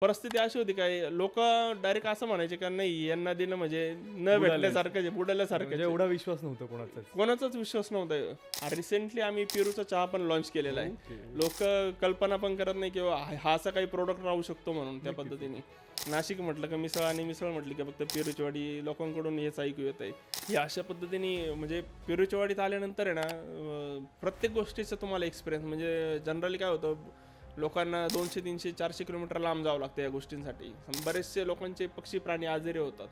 परिस्थिती अशी होती काय लोक डायरेक्ट असं म्हणायचे का नाही यांना दिलं म्हणजे न भेटल्यासारखं आहे, बुडाल्यासारखं म्हणजे आहे. एवढा विश्वास नव्हता कोणाचाच. कोणाचाच विश्वास नव्हता. रिसेंटली आम्ही पेरूचा चहा पण लॉन्च केलेला आहे. ओके. लोक कल्पना पण करत नाही किंवा हा असा काही प्रोडक्ट राहू शकतो म्हणून त्या पद्धतीने. नाशिक म्हटलं का मिसळ आणि मिसळ म्हटली की फक्त पेरूची वाडी लोकांकडून हेच ऐकू येत आहे. ही अशा पद्धतीने म्हणजे पेरूची वाडीत आल्यानंतर आहे ना प्रत्येक गोष्टीचं तुम्हाला एक्सपिरियन्स म्हणजे जनरली काय होतं लोकांना 200 300 400 किलोमीटर लांब जावं लागतं या गोष्टींसाठी. बरेचसे लोकांचे पक्षी प्राणी आजारी होतात,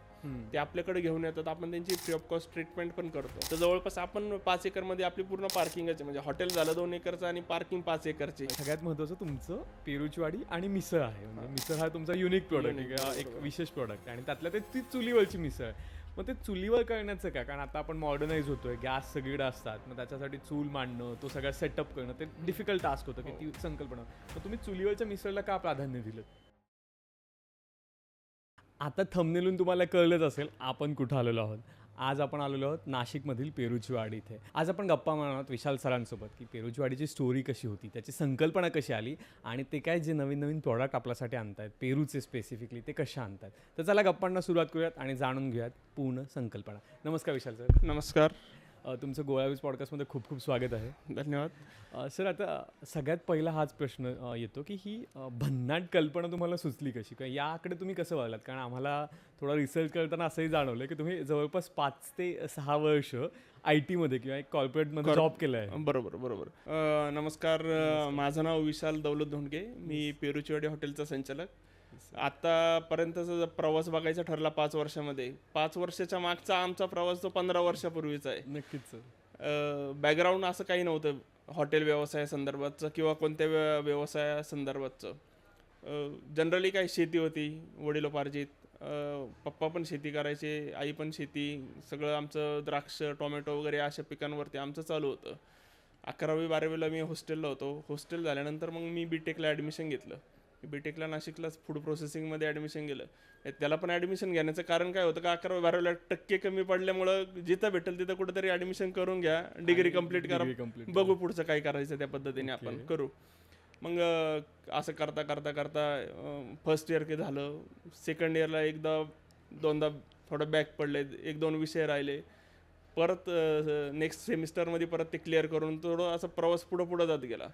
ते आपल्याकडे घेऊन येतात, आपण त्यांची फ्री ऑफ कॉस्ट ट्रीटमेंट पण करतो. तर जवळपास आपण 5 एकरमध्ये आपली पूर्ण पार्किंगच आहे, म्हणजे हॉटेल झालं 2 एकरचं आणि पार्किंग 5 एकरची. सगळ्यात महत्त्वाचं तुमचं पेरूची वाडी आणि मिसळ आहे. म्हणजे मिसळ हा तुमचा युनिक प्रोडक्ट आहे, एक विशेष प्रोडक्ट आहे आणि त्यातल्या ते ती चुलीवरची मिसळ आहे. मग ते चुलीवर करण्याचं काय, कारण आता आपण मॉडर्नाइज होतोय, गॅस सगळीकडे असतात, मग त्याच्यासाठी चूल मांडणं, तो सगळा सेटअप करणं ते डिफिकल्ट टास्क होतं की ती संकल्पना. मग तुम्ही चुलीवरच्या मिसळला का प्राधान्य दिलं? आता थंबनेलून तुम्हाला कळलंच असेल आपण कुठं आलेलो आहोत. आज आपण आलेलो आहोत नाशिकमधील पेरूची वाडी इथे. आज आपण गप्पा मारणार आहोत विशाल सरांसोबत की पेरूची वाडीची स्टोरी कशी होती, त्याची संकल्पना कशी आली आणि ते काय जे नवीन नवीन प्रॉडक्ट आपल्यासाठी आणतायत पेरूचे स्पेसिफिकली ते कशा आणतात. तर चला गप्पांना सुरुवात करूयात आणि जाणून घेऊयात पूर्ण संकल्पना. नमस्कार विशाल सर. नमस्कार. तुमचं गोळावीज पॉडकास्टमध्ये खूप खूप स्वागत आहे. धन्यवाद. सर आता सगळ्यात पहिला हाच प्रश्न येतो की ही भन्नाट कल्पना तुम्हाला सुचली कशी, किंवा याकडे तुम्ही कसं वळलात? कारण आम्हाला थोडा रिसर्च करताना असंही जाणवलं की तुम्ही जवळपास 5 ते 6 वर्ष IT मध्ये किंवा एक कॉर्पोरेटमध्ये जॉब केलं आहे. बरोबर बरोबर. नमस्कार. माझं नाव विशाल दौलत धोंडगे. मी पेरूचीवाडी हॉटेलचा संचालक. आतापर्यंतचा प्रवास बघायचा ठरला 5 वर्षामध्ये, 5 वर्षाच्या मागचा आमचा प्रवास तो 15 वर्षापूर्वीचा आहे. नक्कीच सर. बॅकग्राऊंड असं काही नव्हतं हॉटेल व्यवसायासंदर्भातचं किंवा कोणत्या व्यवसायासंदर्भातचं. जनरली काय शेती होती वडिलोपार्जित. पप्पा पण शेती करायचे, आई पण शेती, सगळं आमचं द्राक्ष टोमॅटो वगैरे अशा पिकांवरती आमचं चालू होतं. 11वी 12वीला मी हॉस्टेलला होतो. हॉस्टेल झाल्यानंतर मग मी BTechला ॲडमिशन घेतलं. BTechला नाशिकलाच फूड प्रोसेसिंगमध्ये ॲडमिशन गेलं. त्याला पण ॲडमिशन घेण्याचं कारण काय होतं का 11वी 12वीला टक्के कमी पडल्यामुळं जिथं भेटेल तिथं कुठेतरी ॲडमिशन करून घ्या, डिग्री कंप्लीट करा, बघू पुढचं काय करायचं त्या पद्धतीने आपण करू. मग असं करता करता करता फर्स्ट इयर झालं. सेकंड इयरला एकदा दोनदा थोडं बॅक पडले, 1-2 विषय राहिले. परत नेक्स्ट सेमिस्टरमध्ये परत ते क्लिअर करून थोडं असं प्रवास पुढं जात गेला.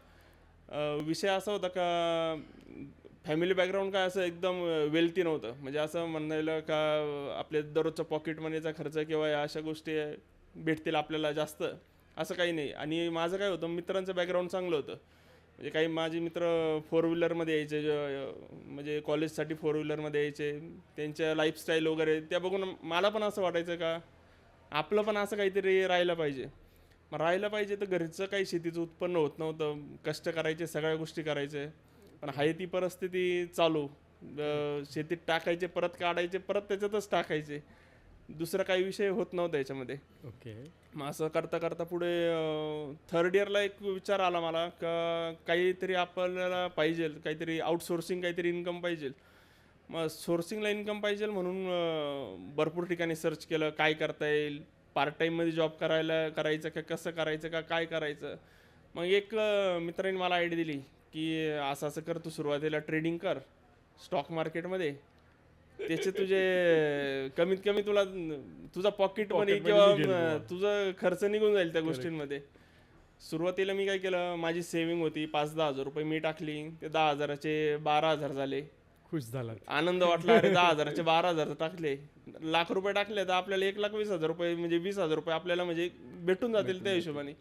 विषय असा होता का फॅमिली बॅकग्राऊंड काय असं एकदम वेल्थी नव्हतं, म्हणजे असं म्हणायला का आपले दररोजचा पॉकेट मनीचा खर्च किंवा या अशा गोष्टी भेटतील आपल्याला जास्त असं काही नाही. आणि माझं काय होतं मित्रांचं बॅकग्राऊंड चांगलं होतं. म्हणजे काही माझे मित्र 4 व्हीलरमध्ये यायचे, म्हणजे कॉलेजसाठी 4 व्हीलरमध्ये यायचे, त्यांच्या लाईफस्टाईल वगैरे त्या बघून मला पण असं वाटायचं का आपलं पण असं काहीतरी राहिलं पाहिजे. मग राहिलं पाहिजे तर घरचं काही शेतीचं उत्पन्न होत नव्हतं, कष्ट करायचे, सगळ्या गोष्टी करायचे, पण आहे ती परिस्थिती चालू. शेतीत टाकायचे, परत काढायचे, परत त्याच्यातच टाकायचे, दुसरा काही विषय होत नव्हता याच्यामध्ये. ओके. मग असं करता करता पुढे 3rd इयरला एक विचार आला मला का काहीतरी आपल्याला पाहिजे, काहीतरी आउटसोर्सिंग काहीतरी इन्कम पाहिजे. मग सोर्सिंगला इन्कम पाहिजे म्हणून भरपूर ठिकाणी सर्च केलं काय करता येईल, पार्ट टाईममध्ये जॉब करायचं का कसं करायचं का काय करायचं. मग एक मित्राने मला आयडिया दिली की असं असं कर, तू सुरुवातीला ट्रेडिंग कर स्टॉक मार्केटमध्ये, त्याचे तुझे कमीत कमी तुला तुझा पॉकेट मनी किंवा तुझा खर्च निघून जाईल त्या गोष्टींमध्ये. सुरुवातीला मी काय केलं, माझी सेव्हिंग होती 5-10 हजार रुपये मी टाकली, ते 10,000चे 12,000 झाले. खुश झाला. आनंद वाटला, अरे 10,000चे 12,000 टाकले, लाख रुपये टाकले तर आपल्याला 1,20,000 रुपये म्हणजे 20,000 रुपये आपल्याला म्हणजे भेटून जातील त्या हिशोबाने.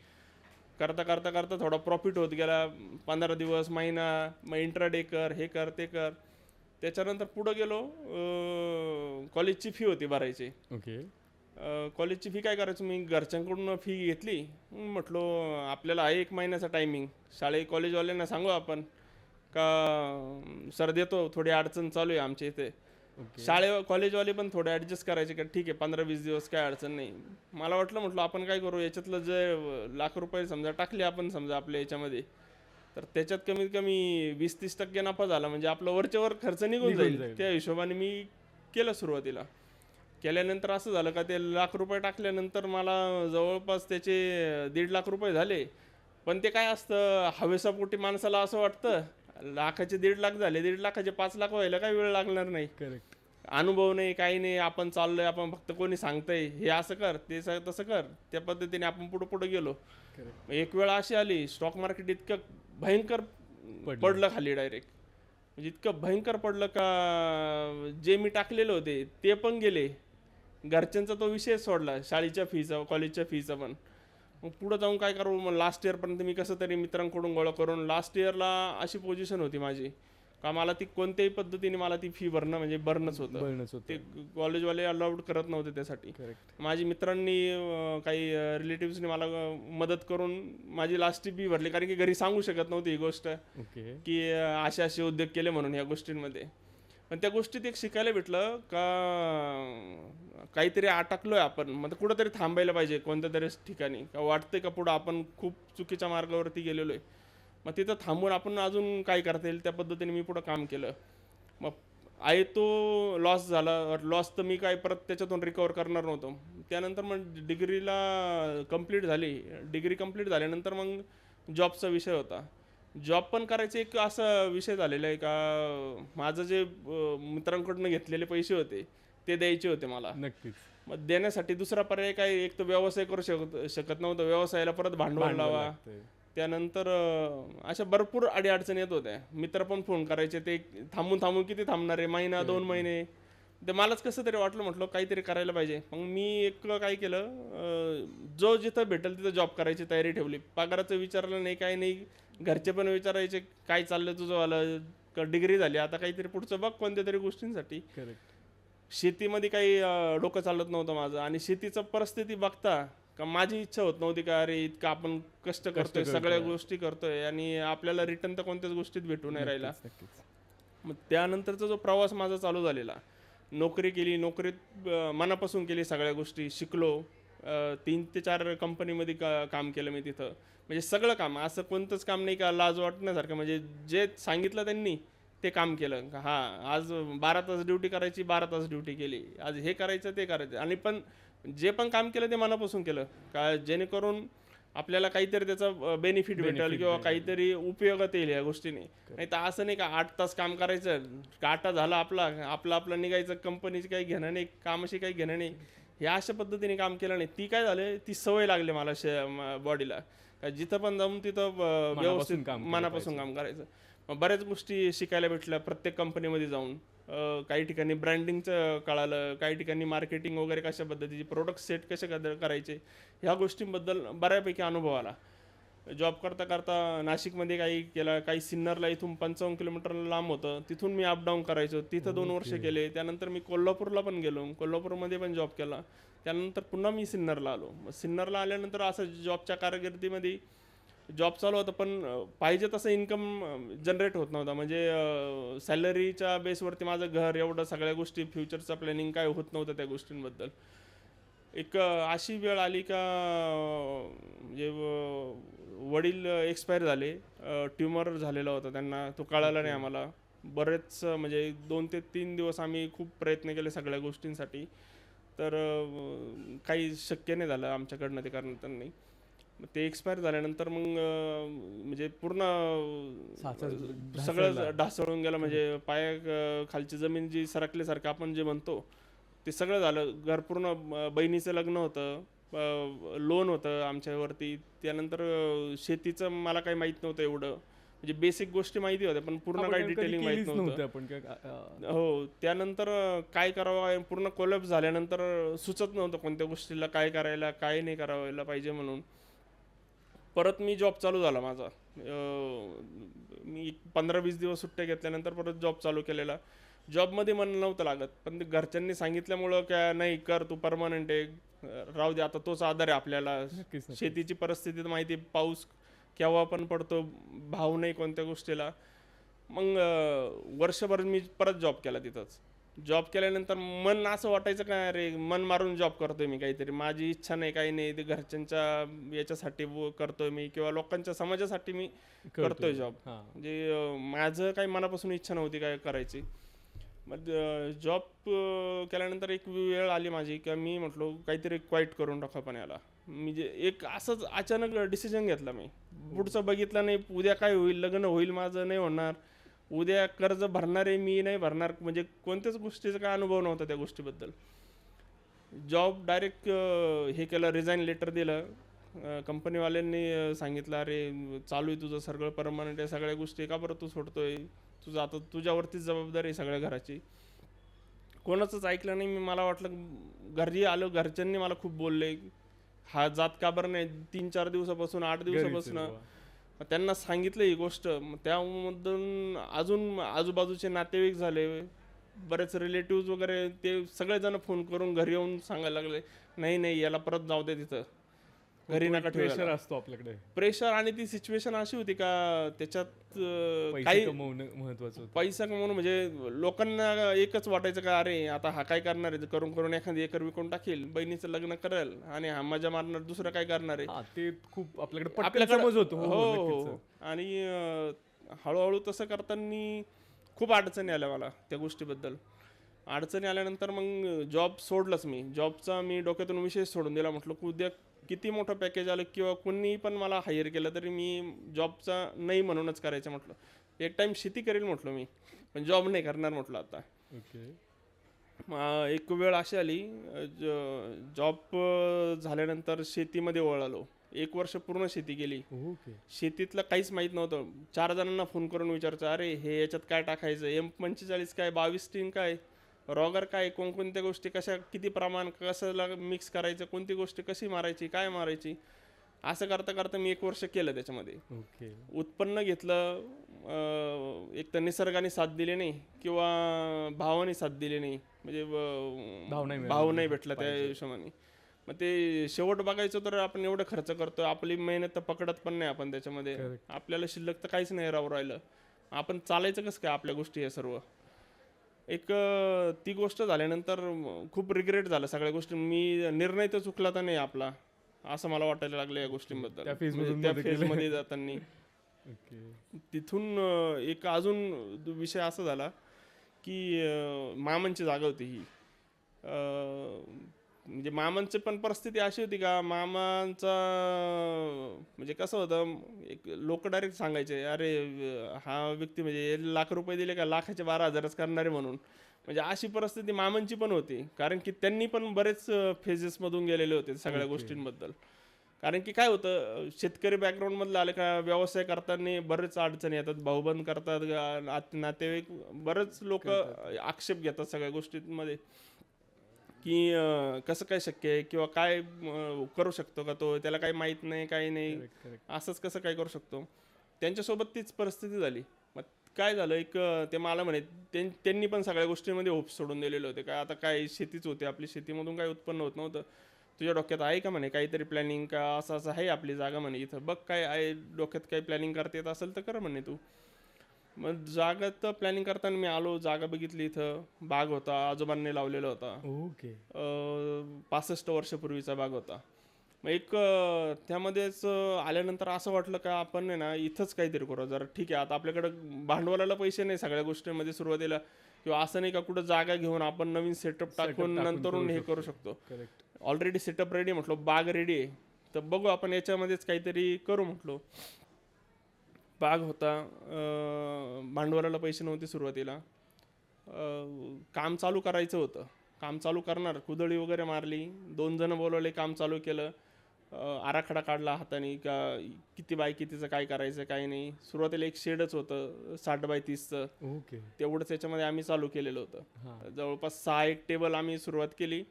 करता करता करता थोडा प्रॉफिट होत गेला, 15 दिवस महिना, मग इंट्राडे कर, हे कर ते कर. त्याच्यानंतर पुढं गेलो, कॉलेजची फी होती भरायची. ओके. कॉलेजची फी काय करायचं, मी घरच्यांकडून फी घेतली. म्हटलो आपल्याला आहे 1 महिन्याचा टायमिंग, कॉलेजवाल्यांना सांगू आपण का सर देतो, थोडी अडचण चालू आहे आमच्या इथे. कॉलेजवाले पण थोडे ॲडजस्ट करायचे का ठीक आहे 15-20 दिवस काय अडचण नाही. मला म्हटलं आपण काय करू, याच्यातलं जे लाख रुपये समजा टाकले आपण समजा आपल्या याच्यामध्ये, तर त्याच्यात कमीत कमी 20-30% नफा झाला, म्हणजे आपलं वरच्यावर खर्च निघून जाईल. त्या हिशोबाने मी केलं सुरुवातीला. केल्यानंतर असं झालं का ते लाख रुपये टाकल्यानंतर मला जवळपास त्याचे 1.5 लाख रुपये झाले. पण ते काय असतं हवेसापोटी माणसाला असं वाटतं लाखाचे 1.5 लाख झाले, 1.5 लाखाचे 5 लाख व्हायला काही वेळ लागणार नाही. करेक्ट. अनुभव नाही, काही नाही, आपण चाललोय, आपण फक्त कोणी सांगतंय हे असं कर, ते तसं कर, त्या पद्धतीने आपण पुढे पुढे गेलो. करेक्ट. एक वेळ अशी आली, स्टॉक मार्केट इतकं भयंकर पडलं खाली डायरेक्ट, म्हणजे इतकं भयंकर पडलं का जे मी टाकलेलं होते ते पण गेले. घरच्यांचा तो विषय सोडला, शाळेच्या फीचा, कॉलेजच्या फीचा पण. मग पुढं जाऊन काय करू, मग लास्ट इयरपर्यंत मी कसं तरी मित्रांकडून गोळा करून लास्ट इयरला अशी पोझिशन होती माझी का मला ती कोणत्याही पद्धतीने मला ती फी भरणं म्हणजे भरणंच होतं. ते कॉलेजवाले अलाउड करत नव्हते त्यासाठी. करेक्ट. माझी मित्रांनी काही रिलेटिव्सनी मला मदत करून माझी लास्ट फी भरली, कारण की घरी सांगू शकत नव्हती ही गोष्ट ओके. की असे असे उद्योग केले म्हणून ह्या गोष्टींमध्ये. पण त्या गोष्टीत एक शिकायला भेटलं का काहीतरी अटकलोय आपण, मग कुठंतरी थांबायला पाहिजे कोणत्या तरी ठिकाणी, का वाटतंय का पुढं आपण खूप चुकीच्या मार्गावरती गेलेलो आहे, मग तिथं थांबून आपण अजून काय करता येईल त्या पद्धतीने मी पुढं काम केलं. मग तो लॉस झाला, लॉस तर मी काय परत त्याच्यातून रिकवर करणार नव्हतो. त्यानंतर मग डिग्रीला कंप्लीट झाली, डिग्री कंप्लीट झाल्यानंतर मग जॉबचा विषय होता. जॉब पण करायचा एक असा विषय झालेला आहे का माझं जे मित्रांकडून घेतलेले पैसे होते ते द्यायचे होते मला. नक्कीच. मग देण्यासाठी दुसरा पर्याय काय, एक तर व्यवसाय करू शकत नव्हतं, व्यवसायाला परत भांडवल लावा. त्यानंतर अशा भरपूर अडीअडचणी येत होत्या. मित्र पण फोन करायचे, ते थांबून थांबून किती थांबणार आहे, महिना 2 महिने. ते मलाच कसं तरी वाटलं, म्हटलं काहीतरी करायला पाहिजे. मग मी एक काय केलं, जो जिथं भेटेल तिथं जॉब करायची तयारी ठेवली. पगाराचं विचारलं नाही, काही नाही. घरचे पण विचारायचे काय चाललं तुझं, वालं डिग्री झाली आता काहीतरी पुढचं बघ कोणत्या तरी गोष्टींसाठी. करेक्ट. शेतीमध्ये काही डोकं चालत नव्हतं माझं, आणि शेतीचं परिस्थिती बघता का माझी इच्छा होत नव्हती का अरे इतकं आपण कष्ट करतोय, सगळ्या गोष्टी करतोय आणि आपल्याला रिटर्न तर कोणत्याच गोष्टीत भेटू नाही राहिला. मग त्यानंतरचा जो प्रवास माझा चालू झालेला, नोकरी केली, नोकरीत मनापासून केली, सगळ्या गोष्टी शिकलो. 3 ते 4 कंपनीमध्ये काम केलं मी तिथं. म्हणजे सगळं काम, असं कोणतंच काम नाही का लाज वाटण्यासारखं, म्हणजे जे सांगितलं त्यांनी ते काम केलं. हां, आज 12 तास ड्युटी करायची, 12 तास ड्युटी केली. आज हे करायचं ते करायचं, आणि पण जे पण काम केलं ते मनापासून केलं का जेणेकरून आपल्याला काहीतरी त्याचा बेनिफिट भेटेल किंवा काहीतरी उपयोगात येईल या गोष्टीने. नाही तर असं नाही का 8 तास काम करायचं, काटा झाला आपला आपलं निघायचं, कंपनीची काही घेणं नाही, कामाशी काही घेणं नाही, हे अशा पद्धतीने काम केलं नाही. ती काय झालं, ती सवय लागली मला बॉडीला, जिथं पण जाऊन तिथं व्यवस्थित मनापासून काम करायचं. मग बऱ्याच गोष्टी शिकायला भेटल्या प्रत्येक कंपनीमध्ये जाऊन. काही ठिकाणी ब्रँडिंगचं कळालं, काही ठिकाणी मार्केटिंग वगैरे कशा पद्धतीचे प्रोडक्ट सेट कसे करायचे, ह्या गोष्टींबद्दल बऱ्यापैकी अनुभव आला. जॉब करता करता नाशिकमध्ये काही केलं, काही सिन्नरला इथून 55 किलोमीटर लांब होतं, तिथून मी अपडाऊन करायचो, तिथं 2 वर्ष केले. त्यानंतर मी कोल्हापूरला पण गेलो, कोल्हापूरमध्ये पण जॉब केला. त्यानंतर पुन्हा मी सिन्नरला आलो. मग सिन्नरला आल्यानंतर असं जॉबच्या कारकिर्दीमध्ये जॉब चालू होता, पण पाहिजे तसं इन्कम जनरेट होत नव्हता. म्हणजे सॅलरीच्या बेसवरती माझं घर, एवढं सगळ्या गोष्टी, फ्युचरचं प्लॅनिंग काय होत नव्हतं त्या गोष्टींबद्दल. एक अशी वेळ आली का म्हणजे वडील एक्सपायर झाले, ट्युमर झालेला होता त्यांना, तो कळाला नाही आम्हाला. बरेच म्हणजे 2 ते 3 दिवस आम्ही खूप प्रयत्न केले सगळ्या गोष्टींसाठी, तर काही शक्य नाही झालं आमच्याकडनं ते करण्यात नाही. ते एक्सपायर झाल्यानंतर मग म्हणजे पूर्ण सगळं ढासळून गेलं. म्हणजे पाया खालची जमीन जी सरकल्यासारखं आपण जे म्हणतो ते सगळं झालं. घर पूर्ण, बहिणीचं लग्न होतं, लोन होतं आमच्यावरती. त्यानंतर शेतीचं मला काही माहीत नव्हतं एवढं, म्हणजे बेसिक गोष्टी माहिती होत्या पण पूर्ण काही डिटेलिंग माहीत नव्हतं. हो, त्यानंतर काय करावं पूर्ण कोलॅप्स झाल्यानंतर सुचत नव्हतं कोणत्या गोष्टीला काय करायला, काय नाही करायला पाहिजे म्हणून. परत मी जॉब चालू झाला माझा. मी 15-20 दिवस सुट्ट्या घेतल्यानंतर परत जॉब चालू केलेला. जॉबमध्ये मन नव्हतं लागत, पण ते घरच्यांनी सांगितल्यामुळं काय नाही कर तू परमनंट आहे, राहू दे आता, तोच आधार आहे आपल्याला. शेतीची परिस्थिती तर माहिती, पाऊस केव्हा पण पडतो, भाव नाही कोणत्या गोष्टीला. मग वर्षभर मी परत जॉब केला तिथंच. जॉब केल्यानंतर मन असं वाटायचं काय, अरे मन मारून जॉब करतोय मी, काहीतरी माझी इच्छा नाही, काही नाही, ते घरच्यांच्या याच्यासाठी करतोय मी किंवा लोकांच्या समाजासाठी मी करतोय जॉब. म्हणजे माझं काही मनापासून इच्छा नव्हती काय करायची. मग जॉब केल्यानंतर एक वेळ आली माझी की मी म्हटलो काहीतरी क्वाईट करून टाका पण याला. म्हणजे एक असंच अचानक डिसिजन घेतला मी. पुढचं बघितलं नाही, उद्या काय होईल, लग्न होईल माझं नाही होणार, उद्या कर्ज भरणार आहे मी नाही भरणार, म्हणजे कोणत्याच गोष्टीचा काय अनुभव नव्हता त्या गोष्टीबद्दल. जॉब डायरेक्ट हे केलं, रिझाईन लेटर दिलं. कंपनीवाल्यांनी सांगितलं, अरे चालू आहे तुझं सगळं परमनंट आहे, सगळ्या गोष्टी का बरं तू सोडतोय, तुझं आता तुझ्यावरतीच जबाबदारी आहे सगळ्या घराची. कोणाचंच ऐकलं नाही मी. मला वाटलं घरी आलो, घरच्यांनी मला खूप बोलले, हा जात का बरं नाही 3-4 दिवसापासून 8 दिवसापासून. मग त्यांना सांगितलं ही गोष्ट. मग त्यामधून अजून आजूबाजूचे नातेवाईक झाले, बरेच रिलेटिव्ज वगैरे, ते सगळेजण फोन करून घरी येऊन सांगायला लागले, नाही नाही याला परत जाऊ दे तिथं, घरी नका प्रेशर ठेवायला. असतो आपल्याकडे, प्रेशर. आणि ती सिच्युएशन अशी होती का त्याच्यात पैसे काही कमवणं महत्वाचं होतं. पैसा कमवणं म्हणजे लोकांना एकच वाटायचं का अरे आता हा काय करणार आहे, करून करून एखादी एकर विकून टाकेल, बहिणीचं लग्न करेल आणि हा मजा मारणार, दुसरं काय करणार आहे. हा, ते खूप आपल्याकडे पटकन आपल्याकडे समज होतो. हो हो, हो. नक्कीच. आणि हळूहळू तसं करताना खूप अडचणी आल्या मला त्या गोष्टीबद्दल. अडचणी आल्यानंतर मग जॉब सोडलंच मी. जॉबचा मी डोक्यातून विषय सोडून दिला. म्हटलं की उद्या किती मोठं पॅकेज आलं किंवा कोणी पण मला हायर केलं तरी मी जॉबचा नाही म्हणूनच करायचं. म्हटलं एक टाइम शेती करेल म्हटलं मी, पण जॉब नाही करणार म्हटलं आता. ओके. एक वेळ अशी आली, जॉब झाल्यानंतर शेतीमध्ये वळालो. 1 वर्ष पूर्ण शेती केली. ओके. शेतीतलं काहीच माहीत नव्हतं. 4 जणांना फोन करून विचारायचं, अरे हे याच्यात काय टाकायचं, M45 काय, 22 टीन काय, रॉगर काय, कोणकोणत्या गोष्टी कशा, किती प्रमाण, कसं मिक्स करायचं, कोणती गोष्ट कशी मारायची, काय मारायची, असं करता करता मी 1 वर्ष केलं त्याच्यामध्ये. ओके. उत्पन्न घेतलं. एक तर निसर्गाने साथ दिली नाही किंवा भावाने साथ दिली नाही, म्हणजे भाव नाही भेटला त्या हिशोबाने. मग ते शेवट बघायचं तर आपण एवढं खर्च करतो, आपली मेहनत तर पकडत पण नाही आपण त्याच्यामध्ये. आपल्याला शिल्लक तर काहीच नाही राहू राहिलं. आपण चालायचं कसं काय आपल्या गोष्टी हे सर्व. एक ती गोष्ट झाल्यानंतर खूप रिग्रेट झालं सगळ्या गोष्टी. मी निर्णय तर चुकला तर नाही आपला, असं मला वाटायला लागलं या गोष्टींबद्दल. त्या फेजमधून त्या फेजमध्ये जाताना ओके. तिथून एक अजून विषय असा झाला की मामांची जागा होती ही. म्हणजे मामांची पण परिस्थिती अशी होती का, मामांचा म्हणजे कसं होतं, एक लोक डायरेक्ट सांगायचे, अरे हा व्यक्ती म्हणजे ₹1,00,000 दिले का लाखाचे 12,000च करणारे म्हणून. म्हणजे अशी परिस्थिती मामांची पण होती, कारण की त्यांनी पण बरेच फेजेसमधून गेलेले होते सगळ्या गोष्टींबद्दल. कारण की काय होतं, शेतकरी बॅकग्राऊंडमधलं आले का व्यवसाय करताना बरेच अडचणी येतात, भाऊबंद करतात, नातेवाईक बरेच लोक आक्षेप घेतात सगळ्या गोष्टींमध्ये की कसं काय शक्य आहे किंवा काय करू शकतो का तो, त्याला काही माहीत नाही, काही नाही, असंच कसं काय करू शकतो. त्यांच्यासोबत तीच परिस्थिती झाली. मग काय झालं, एक ते मला म्हणे, त्यांनी पण सगळ्या गोष्टींमध्ये होप सोडून दिलेले होते. काय आता काय शेतीच होते आपली, शेतीमधून काय उत्पन्न होत नव्हतं. तुझ्या डोक्यात आहे का म्हणे काहीतरी प्लॅनिंग, का असं असं आहे आपली जागा म्हणे इथं, बघ काय आहे डोक्यात, काही प्लॅनिंग करता येत असेल तर कर म्हणे तू. मग जागात प्लॅनिंग करताना मी आलो, जागा बघितली. इथं बाग होता, आजोबांनी लावलेला होता. ओके. 65 वर्षापूर्वीचा बाग होता. मग एक त्यामध्येच आल्यानंतर असं वाटलं का आपण आहे ना इथंच काहीतरी करू. जरा ठीक आहे, आता आपल्याकडं भांडवलाला पैसे नाही सगळ्या गोष्टींमध्ये सुरुवातीला, किंवा असं नाही का कुठं जागा घेऊन आपण नवीन सेटअप टाकून नंतरून हे करू शकतो. ऑलरेडी सेटअप रेडी, म्हटलं बाग रेडी आहे, तर बघू आपण याच्यामध्येच काहीतरी करू म्हटलो. बाग होता, भांडवलाला पैसे नव्हते सुरुवातीला, काम चालू करायचं होतं. काम चालू करणार, कुदळी वगैरे मारली, 2 जण बोलवले, काम चालू केलं. आराखडा काढला हाताने का किती बाय कितीचं काय करायचं काय नाही. सुरुवातीला एक शेडच होतं 60 बाय 30चं. ओके. तेवढंच याच्यामध्ये आम्ही चालू केलेलं होतं. जवळपास 6-1 टेबल आम्ही सुरुवात केली.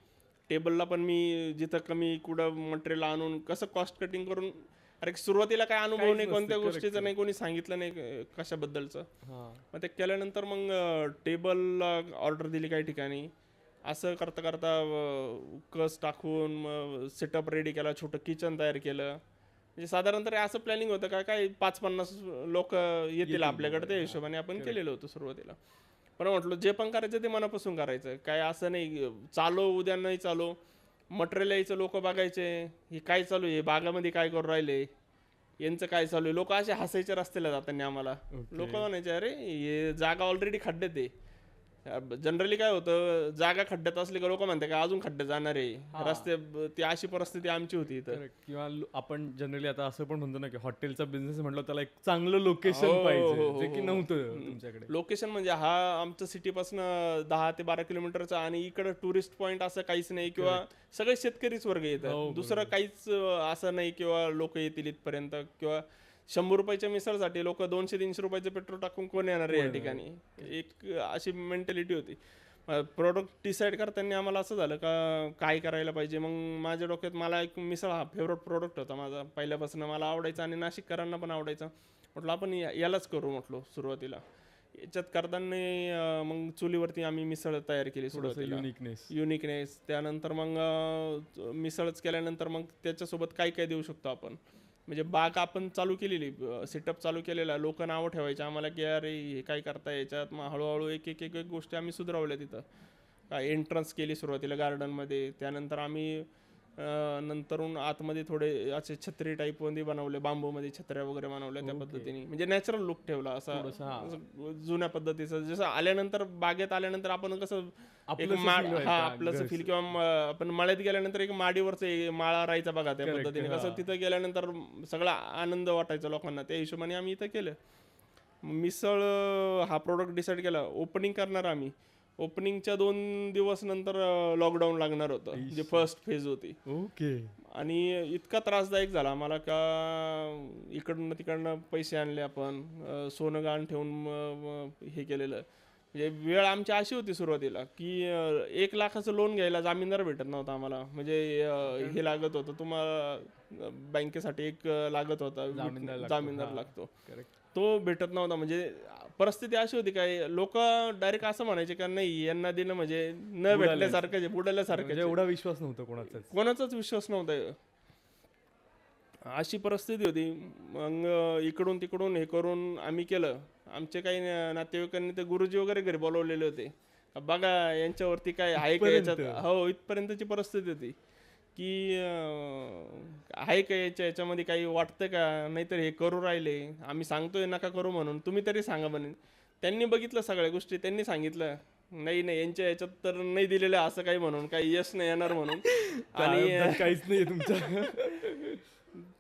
टेबलला पण मी जिथं कमी कुठं मटेरियल आणून कसं कॉस्ट कटिंग करून, अरे सुरुवातीला काय अनुभव नाही, कोणत्या गोष्टीचा नाही, कोणी सांगितलं नाही कशाबद्दलचं. मग ते केल्यानंतर मग टेबलला ऑर्डर दिली काही ठिकाणी. असं करता करता कस टाकून मग सेटअप रेडी केला, छोटं किचन तयार केलं. म्हणजे साधारणतः असं प्लॅनिंग होतं का काय 5-50 लोक येतील आपल्याकडे, त्या हिशोबाने आपण केलेलं होतं सुरुवातीला. पण म्हटलं जे पण करायचं ते मनापासून करायचं, काय असं नाही चालो उद्या नाही चालो. मटेरियल यायचं, लोक बघायचे हे काय चालू आहे, बागामध्ये काय करू राहिले, यांचं काय चालू आहे. लोक असे हसायचे रस्त्याला जाताना आम्हाला. लोक म्हणायचे, अरे हे जागा ऑलरेडी खड्ड्यात आहे, जनरली काय होतं, जागा खड्ड्यात असली का लोक म्हणते का अजून खड्ड्यात जाणार आहे रस्ते, ती अशी परिस्थिती आमची होती इथं. Correct. किंवा आपण जनरली आता असं पण म्हणतो ना की हॉटेलचा बिझनेस म्हटलं त्याला एक चांगलं हो, लोकेशन हो, पाहिजे हो, जे की हो. नव्हतं तुमच्याकडे. लोकेशन म्हणजे हा आमचं सिटीपासून 10 ते 12 किलोमीटरचा, आणि इकडं टुरिस्ट पॉईंट असं काहीच नाही, किंवा सगळे शेतकरीच वर्ग हो, येतात, दुसरं काहीच असं नाही किंवा लोक येतील इथपर्यंत. किंवा 100 रुपयाच्या मिसळसाठी लोक 200-300 रुपयाचं पेट्रोल टाकून कोण येणार आहे या ठिकाणी, एक अशी मेंटॅलिटी होती. प्रोडक्ट डिसाईड करताना आम्हाला असं झालं का काय करायला पाहिजे. मग माझ्या डोक्यात मला एक मिसळ हा फेवरेट प्रोडक्ट होता माझा पहिल्यापासून, मला आवडायचा आणि नाशिककरांना पण आवडायचा. म्हटलं आपण यालाच करू म्हटलो सुरुवातीला. याच्यात करताना मग चुलीवरती आम्ही मिसळ तयार केली सुरुवातीला, युनिकनेस. युनिकनेस. त्यानंतर मग मिसळच केल्यानंतर मग त्याच्यासोबत काय काय देऊ शकतो आपण, म्हणजे बाग आपण चालू केलेली, सेटअप चालू केलेला. लोक नावं ठेवायचे आम्हाला की अरे हे काय करताय याच्यात. मग हळूहळू एक एक एक एक गोष्टी आम्ही सुधारवल्या तिथं. काय एंट्रन्स केली सुरुवातीला गार्डनमध्ये, त्यानंतर आम्ही नंतरून आतमध्ये थोडे असे छत्री टाईपमध्ये बनवले, बांबूमध्ये छत्र्या वगैरे बनवल्या त्या पद्धतीने, म्हणजे नॅचरल लुक ठेवला असा, असं जुन्या पद्धतीचं. जसं आल्यानंतर बागेत आल्यानंतर आपण कसं एक आपलंसं माळ, feel व्हायचं, हा आपलंसं फील, किंवा आपण मळ्यात गेल्यानंतर एक माडीवरचं माळा राहायचा बघा त्या Correct, पद्धतीने, कसं तिथं गेल्यानंतर सगळा आनंद वाटायचा लोकांना. त्या हिशोबाने आम्ही इथं केलं. मिसळ हा प्रोडक्ट डिसाईड केला. ओपनिंग करणार आम्ही, ओपनिंगच्या 2 दिवस नंतर लॉकडाऊन लागणार होतं, जे फर्स्ट फेज होती. ओके. आणि इतका त्रासदायक झाला आम्हाला का इकडनं तिकडनं पैसे आणले आपण, सोनं गहाण ठेवून हे केलेलं. म्हणजे वेळ आमची अशी होती सुरुवातीला की 1 लाखाचं लोन घ्यायला जामीनदार भेटत नव्हता आम्हाला. म्हणजे हे लागत होतं तुम्हाला बँकेसाठी, एक लागत होता जामीनदार लागतो, करेक्ट. तो भेटत नव्हता. म्हणजे परिस्थिती अशी होती काय, लोक डायरेक्ट असं म्हणायचे का नाही यांना दिलं म्हणजे न भेटल्यासारखं आहे, बुडाल्यासारखं म्हणजे एवढा विश्वास नव्हता कोणाचाच. कोणाचाच विश्वास नव्हता. अशी परिस्थिती होती. मग इकडून तिकडून हे करून आम्ही केलं. आमचे काही नातेवाईकांनी ते गुरुजी वगैरे घरी बोलवलेले होते, बघा यांच्यावरती काय आहे का याच्यात. हो, इथपर्यंतची परिस्थिती होती की आहे का याच्यामध्ये काही वाटतं का, नाहीतर हे करू राहिले, आम्ही सांगतोय नका करू म्हणून, तुम्ही तरी सांगा म्हणून. त्यांनी बघितलं सगळ्या गोष्टी, त्यांनी सांगितलं नाही नाही यांच्या याच्यात तर नाही दिलेलं असं काही म्हणून, काही यश नाही येणार म्हणून. आणि काहीच नाही तुमचं.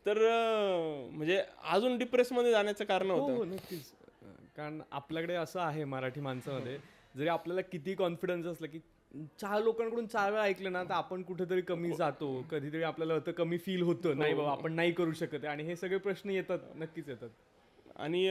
तर म्हणजे अजून डिप्रेसमध्ये जाण्याचं कारण होतं. हो, नक्कीच. कारण आपल्याकडे असं आहे मराठी माणसामध्ये, जरी आपल्याला किती कॉन्फिडन्स असलं की 4 लोकांकडून 4 वेळा ऐकलं ना, तर आपण कुठेतरी कमी जातो. कधीतरी आपल्याला होतं, कमी फील होतं, नाही बाबा आपण नाही करू शकत. आणि हे सगळे प्रश्न येतात, नक्कीच येतात. आणि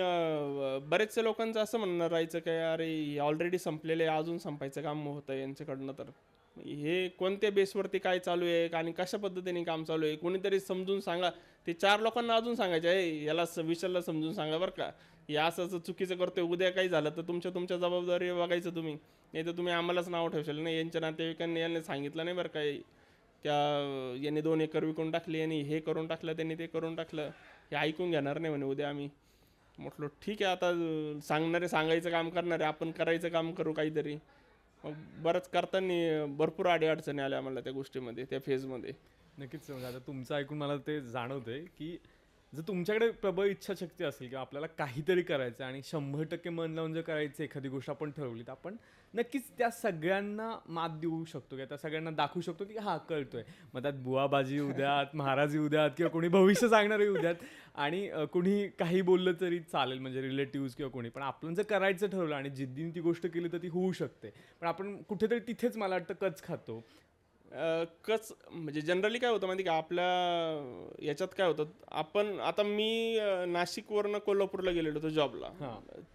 बरेचशा लोकांचं असं म्हणणं राहायचं काय, अरे ऑलरेडी संपलेले अजून संपायचं काम होतं यांच्याकडनं, तर हे कोणत्या बेसवरती काय चालू आहे आणि कशा पद्धतीने काम चालू आहे, कोणीतरी समजून सांगा. ते 4 लोकांना अजून सांगायचे आहे याला विशालला समजून सांगा बरं का, हे असं असं चुकीचं करतोय, उद्या काही झालं तर तुमच्या जबाबदारी बघायचं तुम्ही, नाही तर तुम्ही आम्हालाच नाव ठेवशाल. नाही, यांच्या नातेवाईकांनी यांनी सांगितलं नाही बरं काय, त्या यांनी 2 एकर विकून टाकले, यांनी हे करून टाकलं, त्यांनी ते करून टाकलं, हे ऐकून घेणार नाही म्हणे उद्या आम्ही. म्हटलं ठीक आहे, आता सांगणारे सांगायचं काम करणारे, आपण करायचं काम करू काहीतरी. मग बरंच करताना भरपूर अडचणी आल्या आम्हाला त्या गोष्टीमध्ये, त्या फेजमध्ये. नक्कीच. म्हणजे आता तुमचं ऐकून मला ते जाणवतंय की जर तुमच्याकडे प्रबळ इच्छाशक्ती असेल किंवा आपल्याला काहीतरी करायचं आणि 100% मन लावून जर करायचं एखादी गोष्ट आपण ठरवली, तर आपण नक्कीच त्या सगळ्यांना मात देऊ शकतो किंवा त्या सगळ्यांना दाखवू शकतो की हा कळतोय. मग त्यात बुवाबाजी येऊ द्यात, महाराज येऊ द्यात किंवा कोणी भविष्य सांगणार येऊ द्यात, आणि कोणी काही बोललं तरी चालेल, म्हणजे रिलेटिव्स किंवा कोणी. पण आपण जर करायचं ठरवलं आणि जिद्दीने ती गोष्ट केली तर ती होऊ शकते. पण आपण कुठेतरी तिथेच मला वाटतं कच खातो. कच म्हणजे जनरली काय होतं माहिती का, आपल्या याच्यात काय होतं, आपण आता मी नाशिकवरनं कोल्हापूरला गेलेलो होतो जॉबला.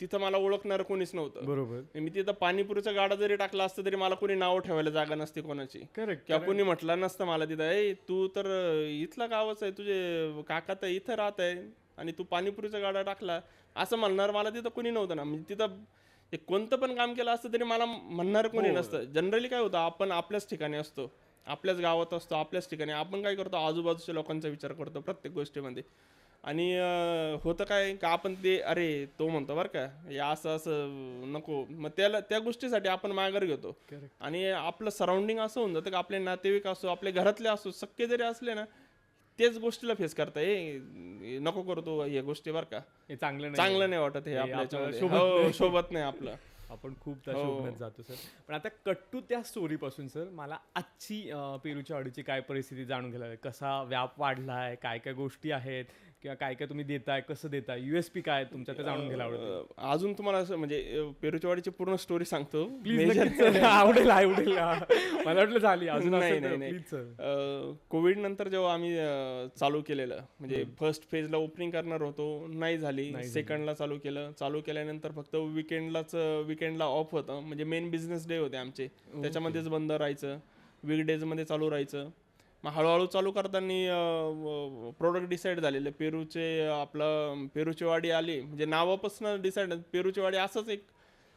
तिथं मला ओळखणारं कोणीच नव्हतं. बरोबर. मी तिथं पाणीपुरीचा गाडा जरी टाकला असतं तरी मला कोणी नाव ठेवायला जागा नसते कोणाची, करेक्ट. किंवा कोणी म्हटलं नसतं मला तिथं, ए तू तर इथला गावच आहे, तुझे काका तर इथं राहत आहे आणि तू पाणीपुरीचा गाडा टाकला, असं म्हणणार मला तिथं कोणी नव्हतं ना. म्हणजे तिथं एक कोणतं पण काम केलं असतं तरी मला म्हणणार कोणी नसतं. जनरली काय होतं, आपण आपल्याच ठिकाणी असतो, आपल्याच गावात असतो, आपल्याच ठिकाणी. आपण काय करतो, आजूबाजूच्या लोकांचा विचार करतो प्रत्येक गोष्टीमध्ये. आणि होतं काय का, आपण ते अरे तो म्हणतो बरं का हे असं असं नको, मग त्या गोष्टीसाठी आपण माघार घेतो. आणि आपलं सराउंडिंग असं होऊन जातं का, आपले नातेवाईक असो, आपले घरातले असो, सख्खे जरी असले ना, तेच गोष्टीला फेस करता, हे नको करतो हे गोष्टी बरं का, हे चांगलं नाही वाटत, हे आपल्या शोभत नाही आपलं. आपण खूप त्या हो. शोधण्यात जातो सर. पण आता कट्टू त्या स्टोरीपासून सर मला आजची पेरूच्या वाढीची काय परिस्थिती जाणून घ्यायला हवी. कसा व्याप वाढला आहे, काय काय गोष्टी आहेत किंवा काय काय तुम्ही देताय, कसं देताय, USP काय आहे तुमच्या, ते जाणून घ्यायला आवडतं. अजून तुम्हाला असं म्हणजे पेरूच्या वाडीची पूर्ण स्टोरी सांगतो. प्लीज Major- नक्कीच सर. आवडेल आवडेल. मला वाटलं झाली अजून नाही असेल तर नाही नाही प्लीज सर. कोविड नंतर जेव्हा आम्ही चालू केलेलं म्हणजे फर्स्ट फेजला ओपनिंग करणार होतो, नाही झाली. सेकंडला चालू केल्यानंतर फक्त विकेंडला ऑफ होतं, म्हणजे मेन बिझनेस डे होते आमचे, त्याच्यामध्येच बंद राहायचं, वीकडेजमध्ये चालू राहायचं. मग हळूहळू चालू करताना प्रोडक्ट डिसाईड झालेले. पेरूची वाडी आली म्हणजे नावापासून डिसाईड. पेरूची वाडी असंच एक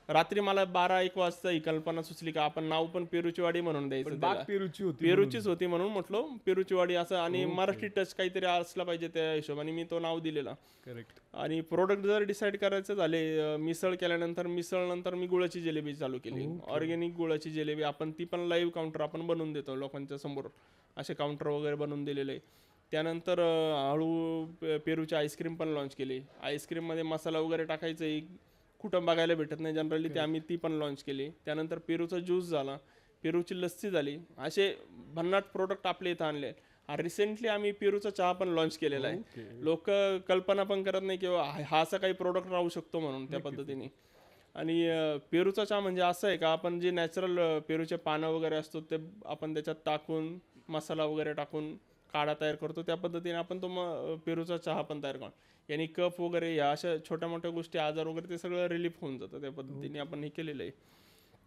रात्री मला 12-1 वाजता ही कल्पना सुचली का आपण नाव पण पेरूची वाडी म्हणून द्यायचं बाग त्याला. पेरूची होती. पेरूचीच होती म्हणून म्हटलं पेरूची वाडी असं, आणि मराठी टच काहीतरी असला पाहिजे त्या हिशोबाने मी तो नाव दिलेला. करेक्ट. आणि प्रोडक्ट जर डिसाईड करायचं झाले, मिसळ केल्यानंतर मिसळनंतर मी गुळाची जिलेबी चालू केली. ऑर्गॅनिक गुळाची जिलेबी आपण ती पण लाईव्ह काउंटर आपण बनवून देतो लोकांच्या समोर, असे काउंटर वगैरे बनवून दिलेले. त्यानंतर हळू पेरूची आईस्क्रीम पण लॉन्च केली. आईस्क्रीममध्ये मसाला वगैरे टाकायचं कुठं बघायला भेटत नाही जनरली, ते आम्ही ती पण लॉन्च केली. त्यानंतर पेरूचा ज्यूस झाला, पेरूची लस्सी झाली. असे भन्नाट प्रोडक्ट आपल्या इथं आणले. रिसेंटली आम्ही पेरूचा चहा पण लॉन्च केलेला आहे. लोक कल्पना पण करत नाही किंवा हा असा काही प्रोडक्ट राहू शकतो म्हणून त्या पद्धतीने. आणि पेरूचा चहा म्हणजे असं आहे का आपण जे नॅचरल पेरूचे पानं वगैरे असतो ते आपण त्याच्यात टाकून मसाला वगैरे टाकून काढा तयार करतो, त्या पद्धतीने आपण तो पेरूचा चहा पण तयार करतो. यांनी कफ वगैरे या अशा छोट्या मोठ्या गोष्टी, आजार वगैरे ते सगळं रिलीफ होऊन जातं. त्या पद्धतीने आपण हे केलेलं आहे.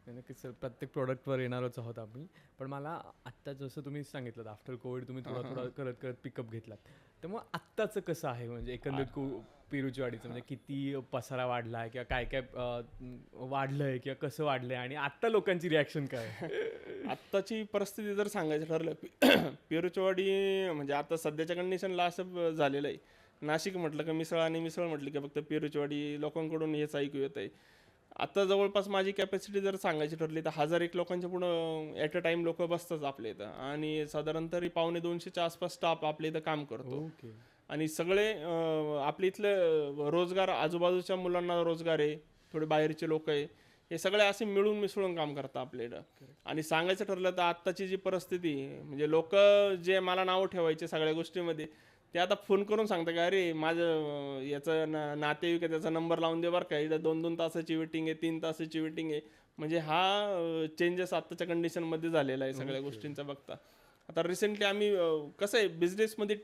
नक्कीच सर, प्रत्येक प्रोडक्टवर येणारच आहोत आम्ही. पण मला आत्ता जसं तुम्ही सांगितलं आफ्टर कोविड तुम्ही थोडा थोडा करत करत पिकअप घेतलात, त्यामुळे आत्ताचं कसं आहे म्हणजे एकंदरीत पेरूची वाढीचं म्हणजे किती पसारा वाढला आहे किंवा काय काय वाढलं आहे किंवा कसं वाढलं आहे आणि आत्ता लोकांची रिॲक्शन काय आहे? आत्ताची परिस्थिती जर सांगायचं ठरलं पेरूची वाडी म्हणजे आता सध्याच्या कंडिशनला असं झालेलं आहे. नाशिक म्हटलं का मिसळ आणि मिसळ म्हटली की फक्त पेरूची वाडी, लोकांकडून हेच ऐकू येत आहे. आता जवळपास माझी कॅपॅसिटी जर सांगायची ठरली तर 1001 लोकांच्या पुढं ॲट अ टाइम लोक बसतात आपल्या इथं, आणि साधारण तरी 250-200च्या आसपास स्टाफ आपल्या इथं काम करतो. आणि सगळे आपल्या इथले रोजगार, आजूबाजूच्या मुलांना रोजगार आहे, थोडे बाहेरचे लोक आहे, हे सगळे असे मिळून मिसळून काम करतात आपल्या इथं. आणि सांगायचं ठरलं तर आत्ताची जी परिस्थिती म्हणजे लोक जे मला नावं ठेवायचे सगळ्या गोष्टीमध्ये, ते आता फोन करून सांगतं का अरे माझं याचं नातेवाईक आहे त्याचा नंबर लावून दे बरं का, इथं 2-2 तासाची वेटिंग आहे, 3 तासाची वेटिंग आहे. म्हणजे हा चेंजेस आत्ताच्या कंडिशनमध्ये झालेला आहे सगळ्या गोष्टींचा बघता. आता रिसेंटली आम्ही कसं आहे बिझनेसमध्ये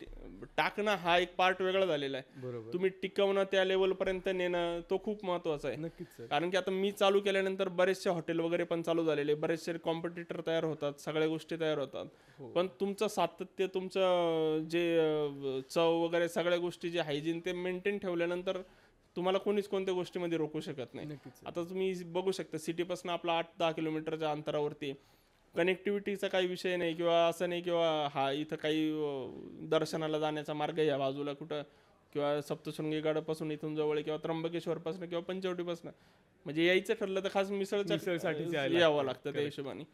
टाकणं हा एक पार्ट वेगळा झालेला आहे. बरोबर. तुम्ही टिकवणं, त्या लेवलपर्यंत नेणं तो खूप महत्त्वाचा आहे. नक्कीच सर. कारण की आता मी चालू केल्यानंतर बरेचसे हॉटेल वगैरे पण चालू झालेले, बरेचसे कॉम्पिटिटर तयार होतात, सगळ्या गोष्टी तयार होतात. पण तुमचं सातत्य, तुमचं जे चव वगैरे सगळ्या गोष्टी जे हायजीन ते मेंटेन ठेवल्यानंतर तुम्हाला कोणीच कोणत्या गोष्टीमध्ये रोखू शकत नाही. आता तुम्ही बघू शकता सिटीपासून आपला 8-10 किलोमीटरच्या अंतरावरती कनेक्टिव्हिटीचा काही विषय नाही, किंवा असं नाही किंवा हा इथं काही दर्शनाला जाण्याचा मार्ग या बाजूला कुठं, किंवा सप्तशृंगी गडापासून इथून जवळ आहे, किंवा त्र्यंबकेश्वरपासून किंवा पंचवटीपासून, म्हणजे यायचं ठरलं तर खास मिसळसाठी यावं लागतं त्या हिशोबाने.